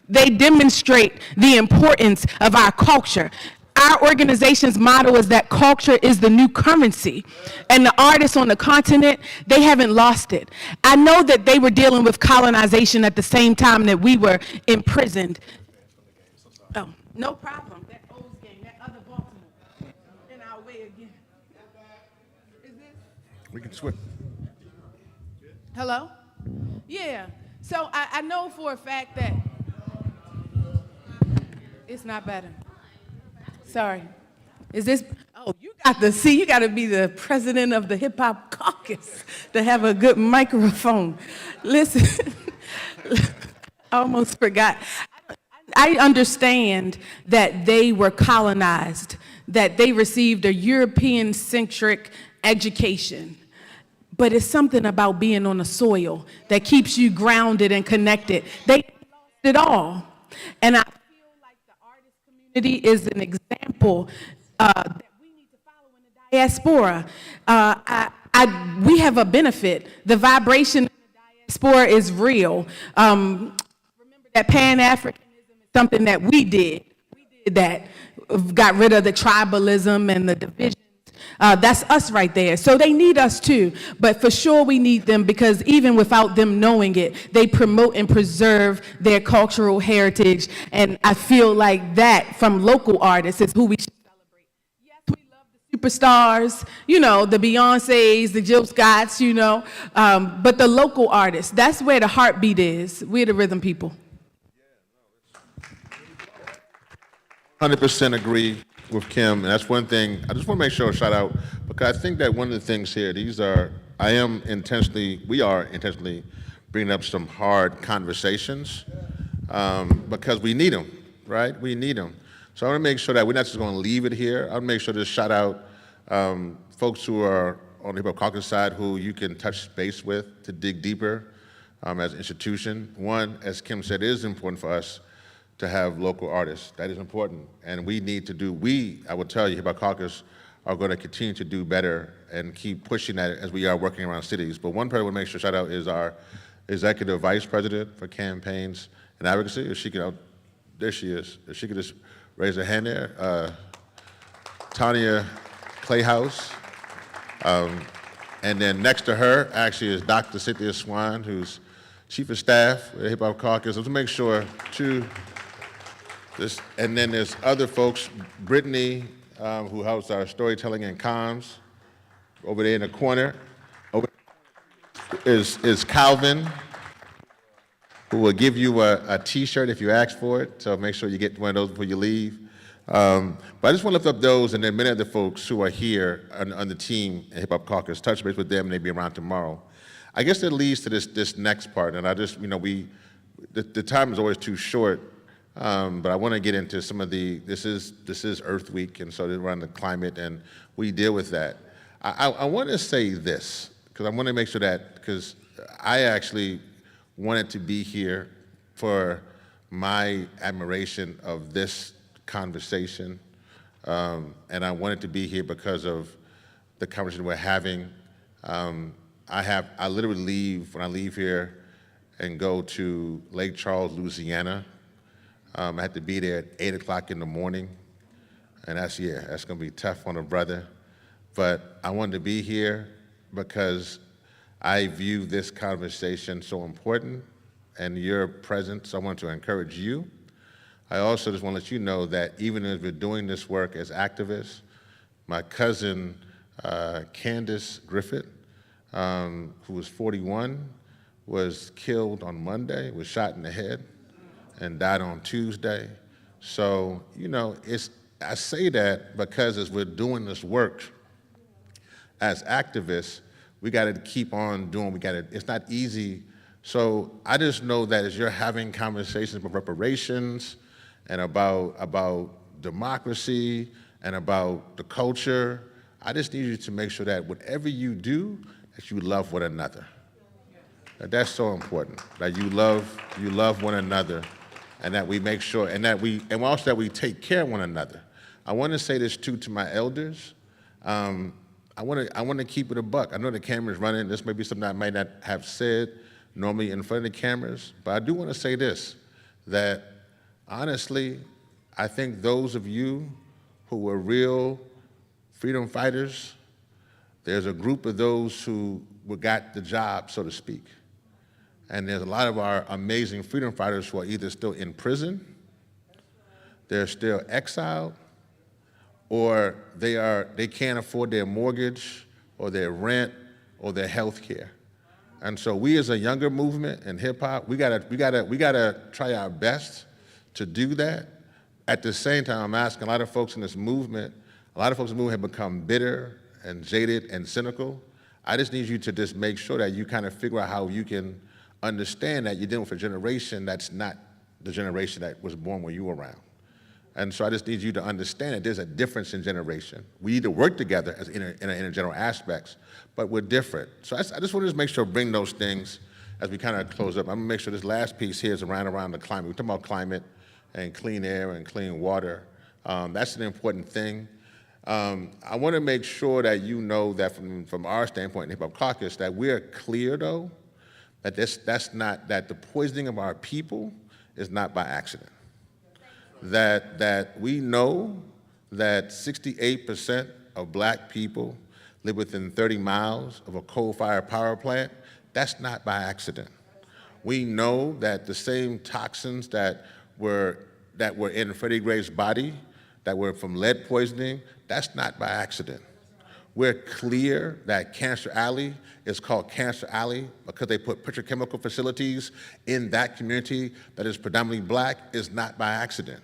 Speaker 9: They demonstrate the importance of our culture. Our organization's motto is that culture is the new currency. And the artists on the continent, they haven't lost it. I know that they were dealing with colonization at the same time that we were imprisoned. Oh, no problem. That O's game, that other Baltimore, in our way again. Is this?
Speaker 4: We can switch.
Speaker 9: Hello? Yeah. So I know for a fact that it's not better. Sorry. Is this? Oh, you got to see, you got to be the president of the Hip Hop Caucus to have a good microphone. Listen, I almost forgot. I understand that they were colonized, that they received a European-centric education. But it's something about being on the soil that keeps you grounded and connected. They lost it all. And I is an example that we need to follow in the diaspora. We have a benefit. The vibration in the diaspora is real. Remember that Pan-Africanism is something that we did. We did that. Got rid of the tribalism and the divisions. That's us right there. So they need us too, but for sure we need them, because even without them knowing it, they promote and preserve their cultural heritage. And I feel like that from local artists is who we should celebrate. Yes, we love the superstars, you know, the Beyoncés, the Jill Scotts, you know, but the local artists, that's where the heartbeat is. We're the rhythm people.
Speaker 4: 100% agree with Kim, and that's one thing I just want to make sure shout out, because I think that one of the things here, we are intentionally bringing up some hard conversations because we need them, right? We need them. So I want to make sure that we're not just going to leave it here. I want to make sure to shout out folks who are on the Hip Hop Caucus side who you can touch base with to dig deeper as an institution. One, as Kim said, it is important for us to have local artists. That is important. And we need to do, I will tell you, Hip Hop Caucus are going to continue to do better and keep pushing that as we are working around cities. But one person I want to make sure shout out is our Executive Vice President for Campaigns and Advocacy. If she can there she is. If she could just raise her hand there. Tanya Clayhouse. And then next to her, actually, is Dr. Cynthia Swan, who's Chief of Staff at Hip Hop Caucus. Let's make sure, and then there's other folks, Brittany, who helps our storytelling and comms, over there in the corner. Over is Calvin, who will give you a T-shirt if you ask for it, so make sure you get one of those before you leave. But I just want to lift up those and then many other folks who are here on the team at Hip Hop Caucus, touch base with them, and they'll be around tomorrow. I guess that leads to this next part, and I just, the time is always too short, but I want to get into some of this is Earth Week, and so we're on the climate, and we deal with that. I want to say this, because I want to make sure that, because I actually wanted to be here for my admiration of this conversation, and I wanted to be here because of the conversation we're having. I literally leave, when I leave here and go to Lake Charles, Louisiana, I had to be there at 8 o'clock in the morning, and that's gonna be tough on a brother, but I wanted to be here because I view this conversation so important, and your presence, I want to encourage you. I also just want to let you know that even as we're doing this work as activists, my cousin, Candace Griffith, who was 41, was killed on Monday, was shot in the head, and died on Tuesday. So, I say that because as we're doing this work as activists, we got to keep on doing, it's not easy. So I just know that as you're having conversations about reparations, and about democracy and about the culture, I just need you to make sure that whatever you do, that you love one another. That's so important, that you love one another, and that we make sure, and also that we take care of one another. I want to say this too to my elders. I want to keep it a buck. I know the camera's running. This may be something I might not have said normally in front of the cameras, but I do want to say this, that honestly, I think those of you who were real freedom fighters, there's a group of those who got the job, so to speak. And there's a lot of our amazing freedom fighters who are either still in prison, they're still exiled, or they can't afford their mortgage or their rent or their health care. And so we as a younger movement in hip hop, we gotta try our best to do that. At the same time, I'm asking a lot of folks in this movement, have become bitter and jaded and cynical. I just need you to just make sure that you kind of figure out how you can understand that you're dealing with a generation that's not the generation that was born when you were around. And so I just need you to understand that there's a difference in generation. We need to work together as in general aspects, but we're different. So I just want to make sure bring those things as we kind of close up. I'm gonna make sure this last piece here is around the climate. We're talking about climate and clean air and clean water. That's an important thing. I want to make sure that you know that from our standpoint in Hip Hop Caucus, that we're clear though, that that the poisoning of our people is not by accident. That we know that 68% of black people live within 30 miles of a coal-fired power plant. That's not by accident. We know that the same toxins that were in Freddie Gray's body, that were from lead poisoning, that's not by accident. We're clear that Cancer Alley is called Cancer Alley because they put petrochemical facilities in that community that is predominantly black is not by accident.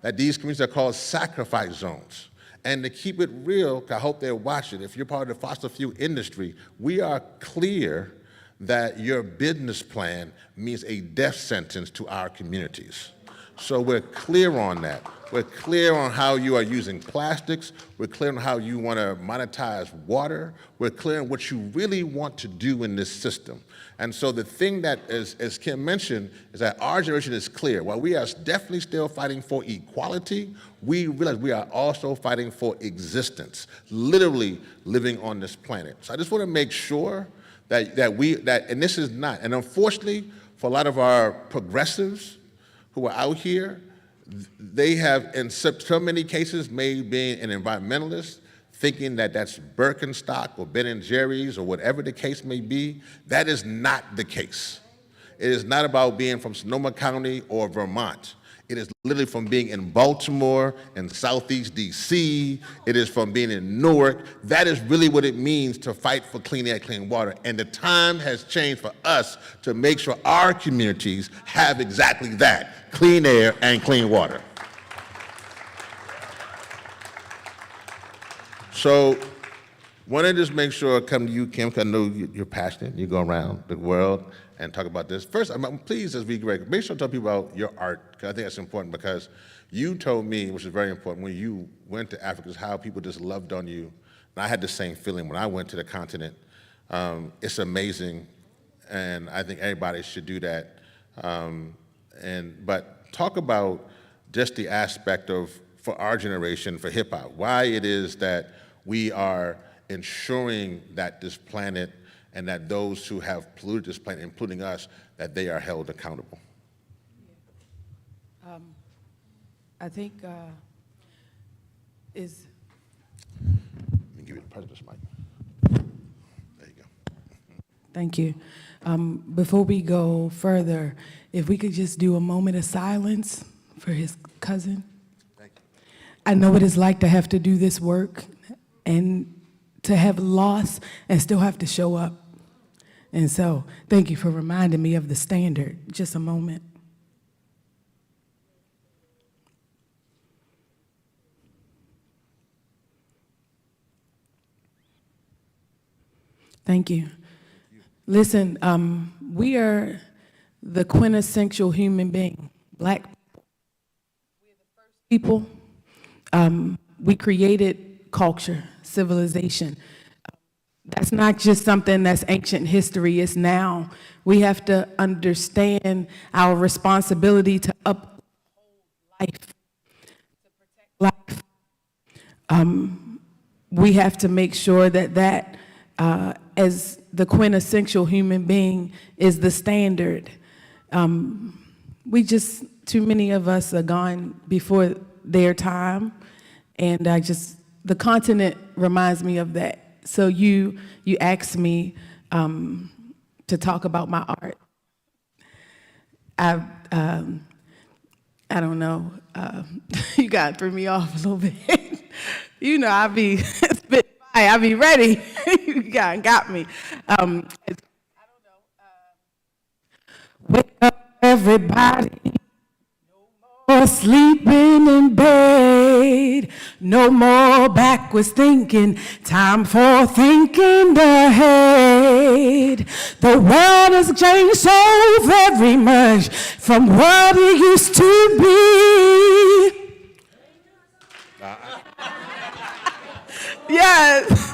Speaker 4: That these communities are called sacrifice zones. And to keep it real, I hope they're watching, if you're part of the fossil fuel industry, we are clear that your business plan means a death sentence to our communities. So we're clear on that. We're clear on how you are using plastics. We're clear on how you want to monetize water. We're clear on what you really want to do in this system. And so the thing that, as Kim mentioned, is that our generation is clear. While we are definitely still fighting for equality, we realize we are also fighting for existence, literally living on this planet. So I just want to make sure that and this is not, and unfortunately, for a lot of our progressives who are out here, they have, in so many cases, made being an environmentalist, thinking that that's Birkenstock or Ben & Jerry's or whatever the case may be. That is not the case. It is not about being from Sonoma County or Vermont. It is literally from being in Baltimore and Southeast DC. It is from being in Newark. That is really what it means to fight for clean air, clean water. And the time has changed for us to make sure our communities have exactly that, clean air and clean water. So, want to just make sure I come to you, Kim, because I know you're passionate. You go around the world and talk about this. First, please, as we make sure to tell people about your art, because I think that's important, because you told me, which is very important, when you went to Africa, is how people just loved on you. And I had the same feeling when I went to the continent. It's amazing, and I think everybody should do that. But talk about just the aspect of, for our generation, for hip hop, why it is that we are ensuring that this planet and that those who have polluted this planet, including us, that they are held accountable.
Speaker 6: I think is.
Speaker 4: Let me give you the president's mic. There you go.
Speaker 6: Thank you. Before we go further, if we could just do a moment of silence for his cousin.
Speaker 4: Thank you.
Speaker 6: I know what it's like to have to do this work and to have lost and still have to show up. And so, thank you for reminding me of the standard. Just a moment. Thank you. Listen, we are the quintessential human being, Black people. We're the first people. We created culture, civilization. That's not just something that's ancient history, it's now. We have to understand our responsibility to uphold life, to protect life. We have to make sure that as the quintessential human being is the standard. Too many of us are gone before their time, and the continent reminds me of that. So you asked me to talk about my art. I don't know. You got threw me off a little bit. You know, I be spit fire. I be ready. You got me. I don't know. Wake up, everybody. No more sleeping in bed. No more backwards thinking. Time for thinking ahead. The world has changed so very much from what it used to be. Yes.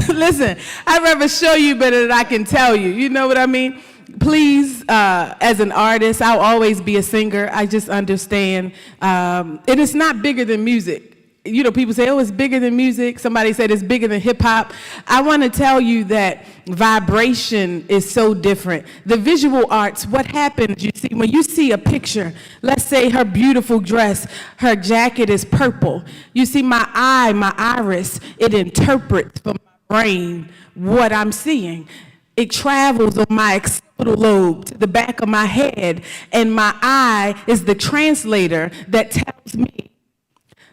Speaker 6: Listen, I'd rather show you better than I can tell you. You know what I mean? Please, as an artist, I'll always be a singer. I just understand. And it's not bigger than music. You know, people say, oh, it's bigger than music. Somebody said it's bigger than hip hop. I want to tell you that vibration is so different. The visual arts, what happens, you see, when you see a picture, let's say her beautiful dress, her jacket is purple. You see my eye, my iris, it interprets for my brain what I'm seeing. It travels on my occipital lobe to the back of my head, and my eye is the translator that tells me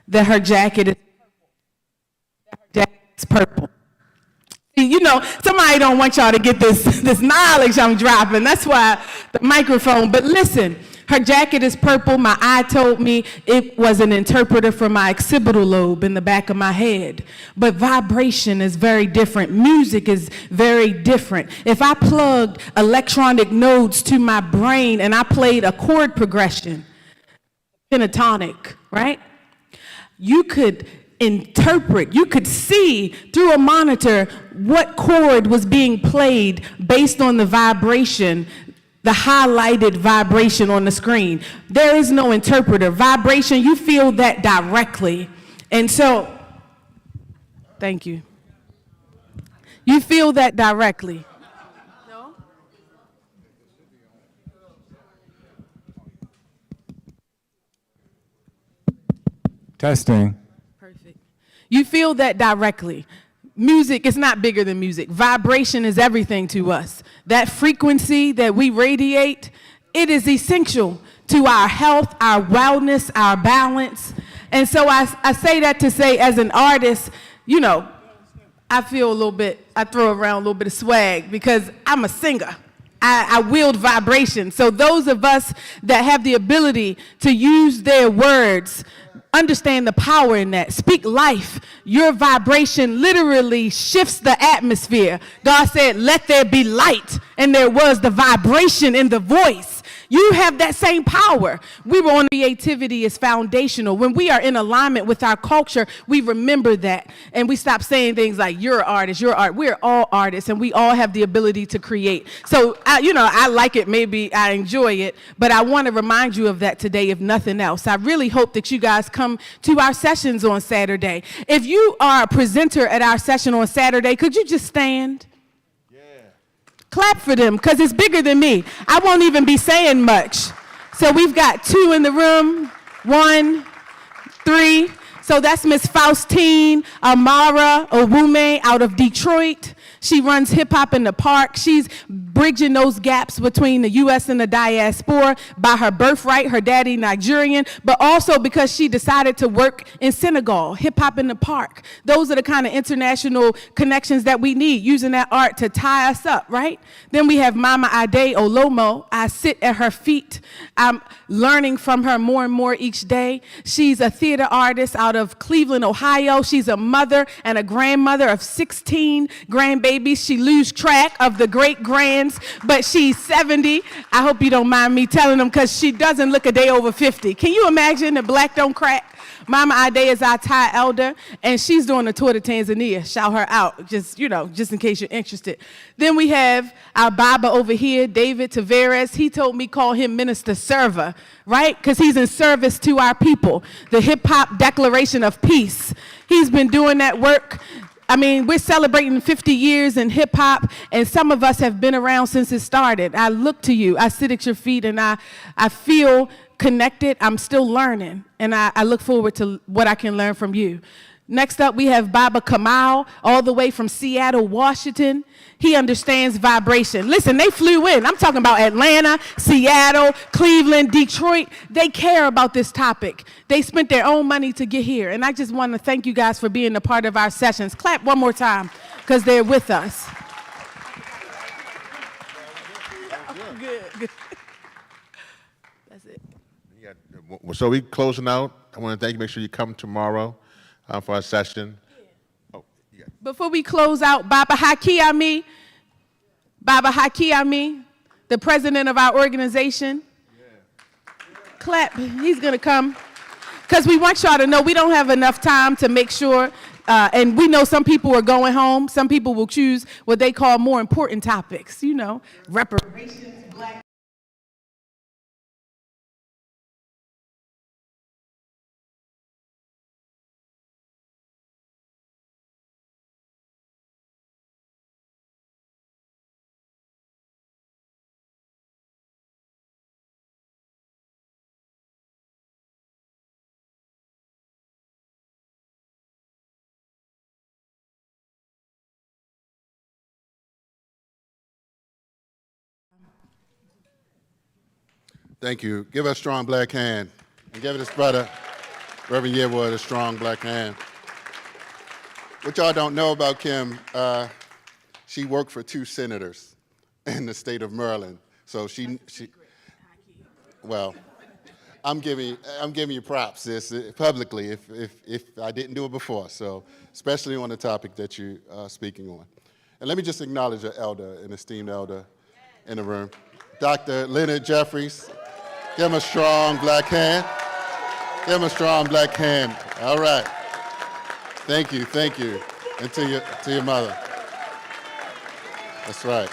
Speaker 6: that her jacket is purple. You know, somebody don't want y'all to get this knowledge I'm dropping. That's why the microphone. But listen, her jacket is purple. My eye told me it was an interpreter for my occipital lobe in the back of my head. But vibration is very different. Music is very different. If I plugged electronic nodes to my brain and I played a chord progression, pentatonic, right? You could interpret, you could see through a monitor what chord was being played based on the vibration, the highlighted vibration on the screen. There is no interpreter. Vibration, you feel that directly. And so, thank you. You feel that directly. No?
Speaker 5: Testing.
Speaker 9: Perfect. You feel that directly. Music is not bigger than music. Vibration is everything to us. That frequency that we radiate, it is essential to our health, our wellness, our balance. And so I say that to say, as an artist, you know, I feel a little bit, I throw around a little bit of swag because I'm a singer. I wield vibration. So those of us that have the ability to use their words, understand the power in that. Speak life. Your vibration literally shifts the atmosphere. God said, let there be light. And there was the vibration in the voice. You have that same power. We were on creativity is foundational. When we are in alignment with our culture, we remember that. And we stop saying things like, you're an artist, you're art. We're all artists, and we all have the ability to create. So, I like it, maybe I enjoy it, but I want to remind you of that today, if nothing else. I really hope that you guys come to our sessions on Saturday. If you are a presenter at our session on Saturday, could you just stand? Clap for them, because it's bigger than me. I won't even be saying much. So we've got 2 in the room, 1, 3. So that's Miss Faustine Amara Owume out of Detroit. She runs Hip Hop in the Park. She's bridging those gaps between the U.S. and the diaspora by her birthright, her daddy Nigerian, but also because she decided to work in Senegal, Hip Hop in the Park. Those are the kind of international connections that we need, using that art to tie us up, right? Then we have Mama Ade Olomo. I sit at her feet. I'm learning from her more and more each day. She's a theater artist out of Cleveland, Ohio. She's a mother and a grandmother of 16 grandbabies. She loses track of the great-grands, but she's 70. I hope you don't mind me telling them, because she doesn't look a day over 50. Can you imagine that black don't crack? Mama Ade is our Thai elder, and she's doing a tour to Tanzania. Shout her out, just in case you're interested. Then we have our Baba over here, David Tavares. He told me call him Minister Server, right? Because he's in service to our people. The Hip Hop Declaration of Peace. He's been doing that work. I mean, we're celebrating 50 years in hip hop, and some of us have been around since it started. I look to you, I sit at your feet, and I feel connected. I'm still learning, and I look forward to what I can learn from you. Next up, we have Baba Kamal, all the way from Seattle, Washington. He understands vibration. Listen, they flew in. I'm talking about Atlanta, Seattle, Cleveland, Detroit. They care about this topic. They spent their own money to get here. And I just want to thank you guys for being a part of our sessions. Clap one more time, because they're with us. Good. That's it.
Speaker 4: So we closing out. I want to thank you. Make sure you come tomorrow for our session.
Speaker 9: Before we close out, Baba Haki Ami, the president of our organization. Clap, he's gonna come. Because we want y'all to know we don't have enough time to make sure, and we know some people are going home. Some people will choose what they call more important topics, reparations, black.
Speaker 12: Thank you. Give us a strong black hand. And give this brother, Reverend Yearwood, a strong black hand. What y'all don't know about Kim, she worked for 2 senators in the state of Maryland. So well, I'm giving you props, sis, publicly, if I didn't do it before. So, especially on the topic that you're speaking on. And let me just acknowledge an elder, an esteemed elder in the room. Dr. Leonard Jeffries. Give him a strong black hand. Give him a strong black hand. All right. Thank you. And to your mother. That's right.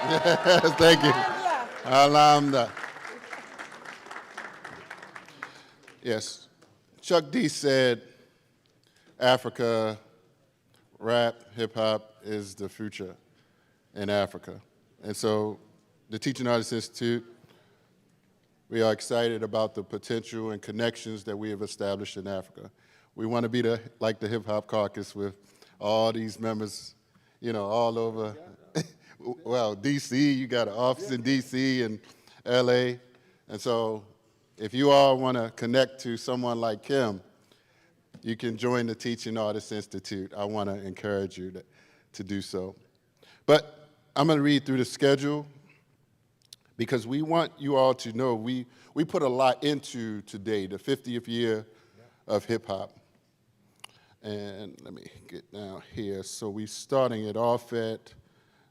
Speaker 12: Yes, thank you. Alhamdulillah. Yes. Chuck D said, Africa, rap, hip hop is the future in Africa. And so the Teaching Artists Institute, we are excited about the potential and connections that we have established in Africa. We want to be like the Hip Hop Caucus with all these members, you know, all over. Well, DC, you got an office in DC and LA. And so if you all want to connect to someone like Kim, you can join the Teaching Artists Institute. I want to encourage you to do so. But I'm going to read through the schedule because we want you all to know we put a lot into today, the 50th year of hip hop. And let me get down here. So we're starting it off at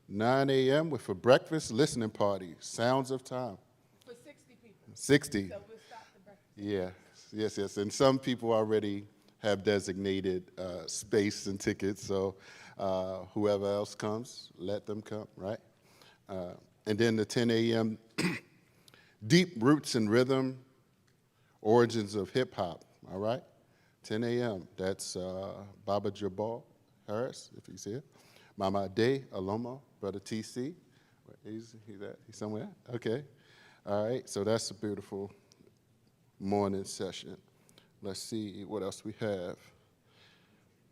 Speaker 12: 9 a.m. with a breakfast listening party, Sounds of Time.
Speaker 6: For 60 people.
Speaker 12: 60.
Speaker 6: So we'll stop the breakfast.
Speaker 12: Yes. And some people already have designated space and tickets, so whoever else comes, let them come, right? And then the 10 a.m. Deep Roots and Rhythm, Origins of Hip Hop, all right? 10 a.m., that's Baba Jabal Harris, if he's here. Mama Day Aloma, Brother TC. He's somewhere? Okay. All right, so that's a beautiful morning session. Let's see what else we have.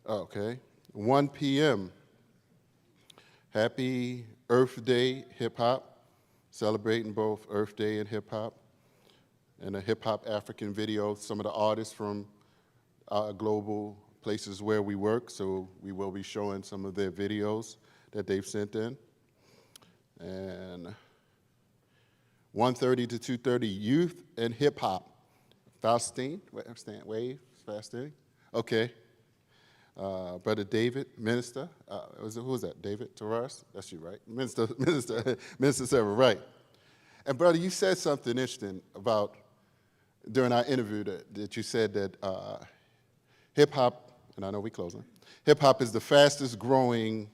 Speaker 12: Okay, 1 p.m. Happy Earth Day Hip Hop, celebrating both Earth Day and hip hop, and a hip hop African video. Some of the artists from global places where we work, so we will be showing some of their videos that they've sent in. And 1:30 to 2:30, Youth and Hip Hop. Faustine, Faustine, okay. Brother David, Minister, who was that, David Terrace? That's you, right? Minister Sarah, right. And brother, you said something interesting about, during our interview, that you said that hip-hop, and I know we're closing, hip-hop is the fastest growing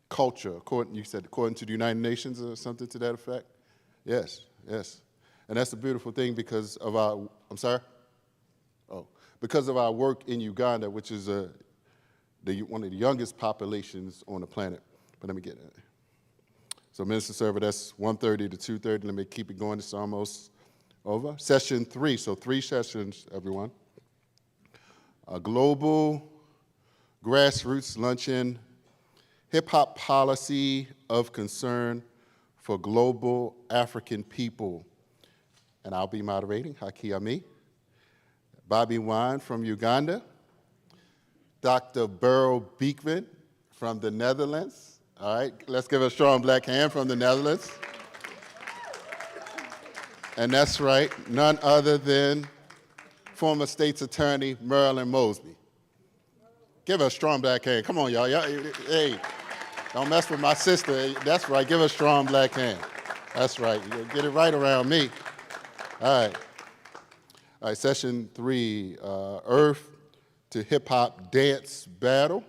Speaker 12: culture, according to the United Nations or something to that effect? Yes. And that's a beautiful thing because of our, because of our work in Uganda, which is one of the youngest populations on the planet. But let me get it. So Minister Server, that's 1:30 to 2:30. Let me keep it going. It's almost over. Session 3, so 3 sessions, everyone. A global grassroots luncheon, hip-hop policy of concern for global African people. And I'll be moderating, Haki Ami. Bobby Wine from Uganda. Dr. Burrow Beekman from the Netherlands. All right, let's give a strong black hand from the Netherlands. And that's right, none other than former State's Attorney Marilyn Mosby. Give her a strong black hand. Come on, y'all. Hey, don't mess with my sister. That's right, give her a strong black hand. That's right, you get it right around me. All right, session 3, Earth to Hip Hop Dance Battle.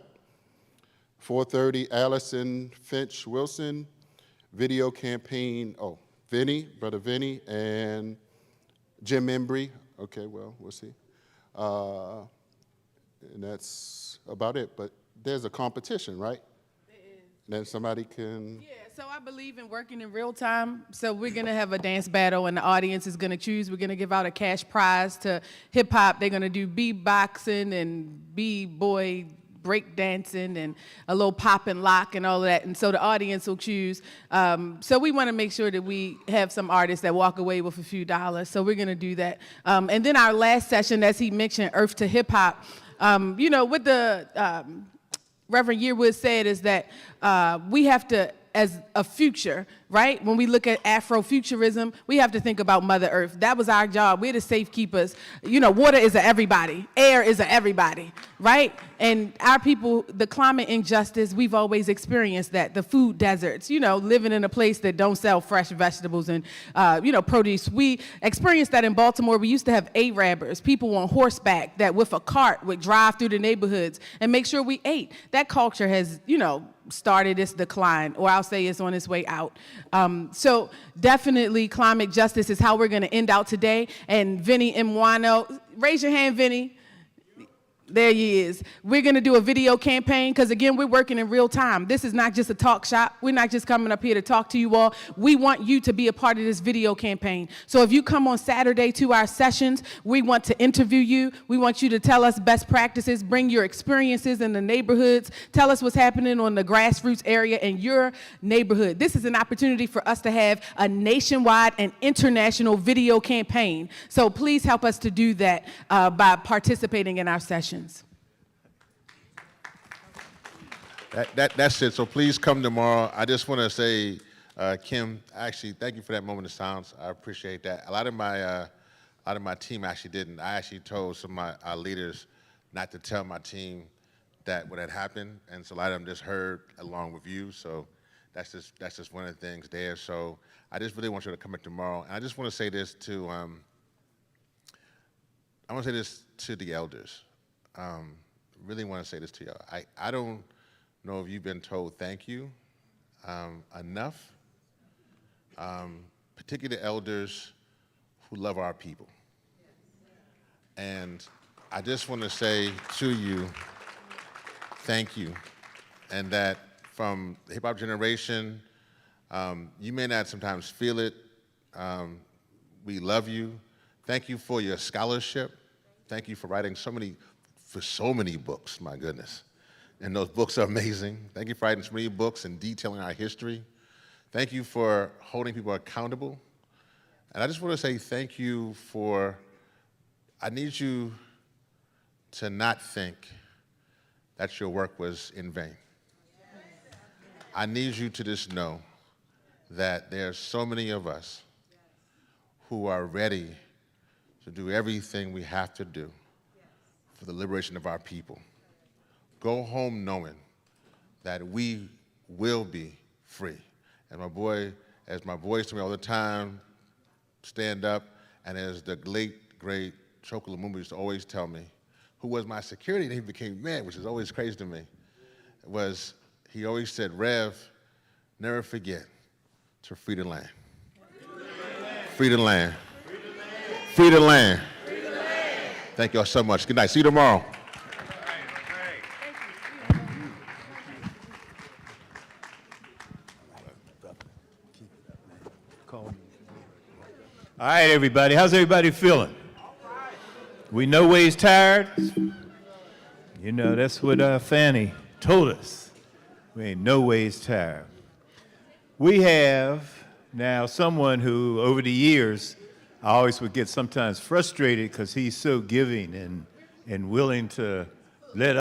Speaker 12: 4:30, Allison Finch Wilson, video campaign, Brother Vinny, and Jim Embry. Okay, well, we'll see. And that's about it, but there's a competition, right?
Speaker 6: There is.
Speaker 12: Then somebody can...
Speaker 9: Yeah, so I believe in working in real time. So we're gonna have a dance battle and the audience is gonna choose. We're gonna give out a cash prize to hip hop. They're gonna do beatboxing and b-boy break dancing and a little pop and lock and all of that. And so the audience will choose. So we wanna make sure that we have some artists that walk away with a few dollars. So we're gonna do that. And then our last session, as he mentioned, Earth to Hip Hop. You know, what the Reverend Yearwood said is that we have to, as a future, right? When we look at Afrofuturism, we have to think about Mother Earth. That was our job. We're the safekeepers. You know, water is a everybody. Air is a everybody, right? And our people, the climate injustice, we've always experienced that. The food deserts, you know, living in a place that don't sell fresh vegetables and, you know, produce. We experienced that in Baltimore. We used to have Arabers, people on horseback that with a cart would drive through the neighborhoods and make sure we ate. That culture has, you know, started its decline, or I'll say it's on its way out. So definitely climate justice is how we're gonna end out today. And Vinny Mwano, raise your hand, Vinny. There he is. We're going to do a video campaign because, again, we're working in real time. This is not just a talk shop. We're not just coming up here to talk to you all. We want you to be a part of this video campaign. So if you come on Saturday to our sessions, we want to interview you. We want you to tell us best practices, bring your experiences in the neighborhoods, tell us what's happening on the grassroots area in your neighborhood. This is an opportunity for us to have a nationwide and international video campaign. So please help us to do that by participating in our sessions.
Speaker 4: That's it. So please come tomorrow. I just want to say, Kim, actually, thank you for that moment of silence. I appreciate that. A lot of my team actually didn't. I actually told some of my leaders not to tell my team that what had happened, and so a lot of them just heard along with you. So that's just one of the things there. So I just really want you to come in tomorrow. And I just want to say this to the elders. Really want to say this to y'all. I don't know if you've been told thank you enough, particularly elders who love our people. And I just want to say to you, thank you. And that from the hip hop generation, you may not sometimes feel it. We love you. Thank you for your scholarship. Thank you for writing so many books, my goodness. And those books are amazing. Thank you for writing so many books and detailing our history. Thank you for holding people accountable. And I just want to say thank you for, I need you to not think that your work was in vain. I need you to just know that there are so many of us who are ready to do everything we have to do for the liberation of our people. Go home knowing that we will be free. And my boys to me all the time, stand up, and as the late, great Chocolate Lumumba used to always tell me, who was my security and he became mad, which is always crazy to me, he always said, Rev, never forget to free the land. Free the land. Free the land. Thank y'all so much. Good night. See you tomorrow.
Speaker 13: All right, everybody. How's everybody feeling? We no ways tired. You know, that's what Fanny told us. We ain't no ways tired. We have now someone who, over the years, I always would get sometimes frustrated because he's so giving and willing to let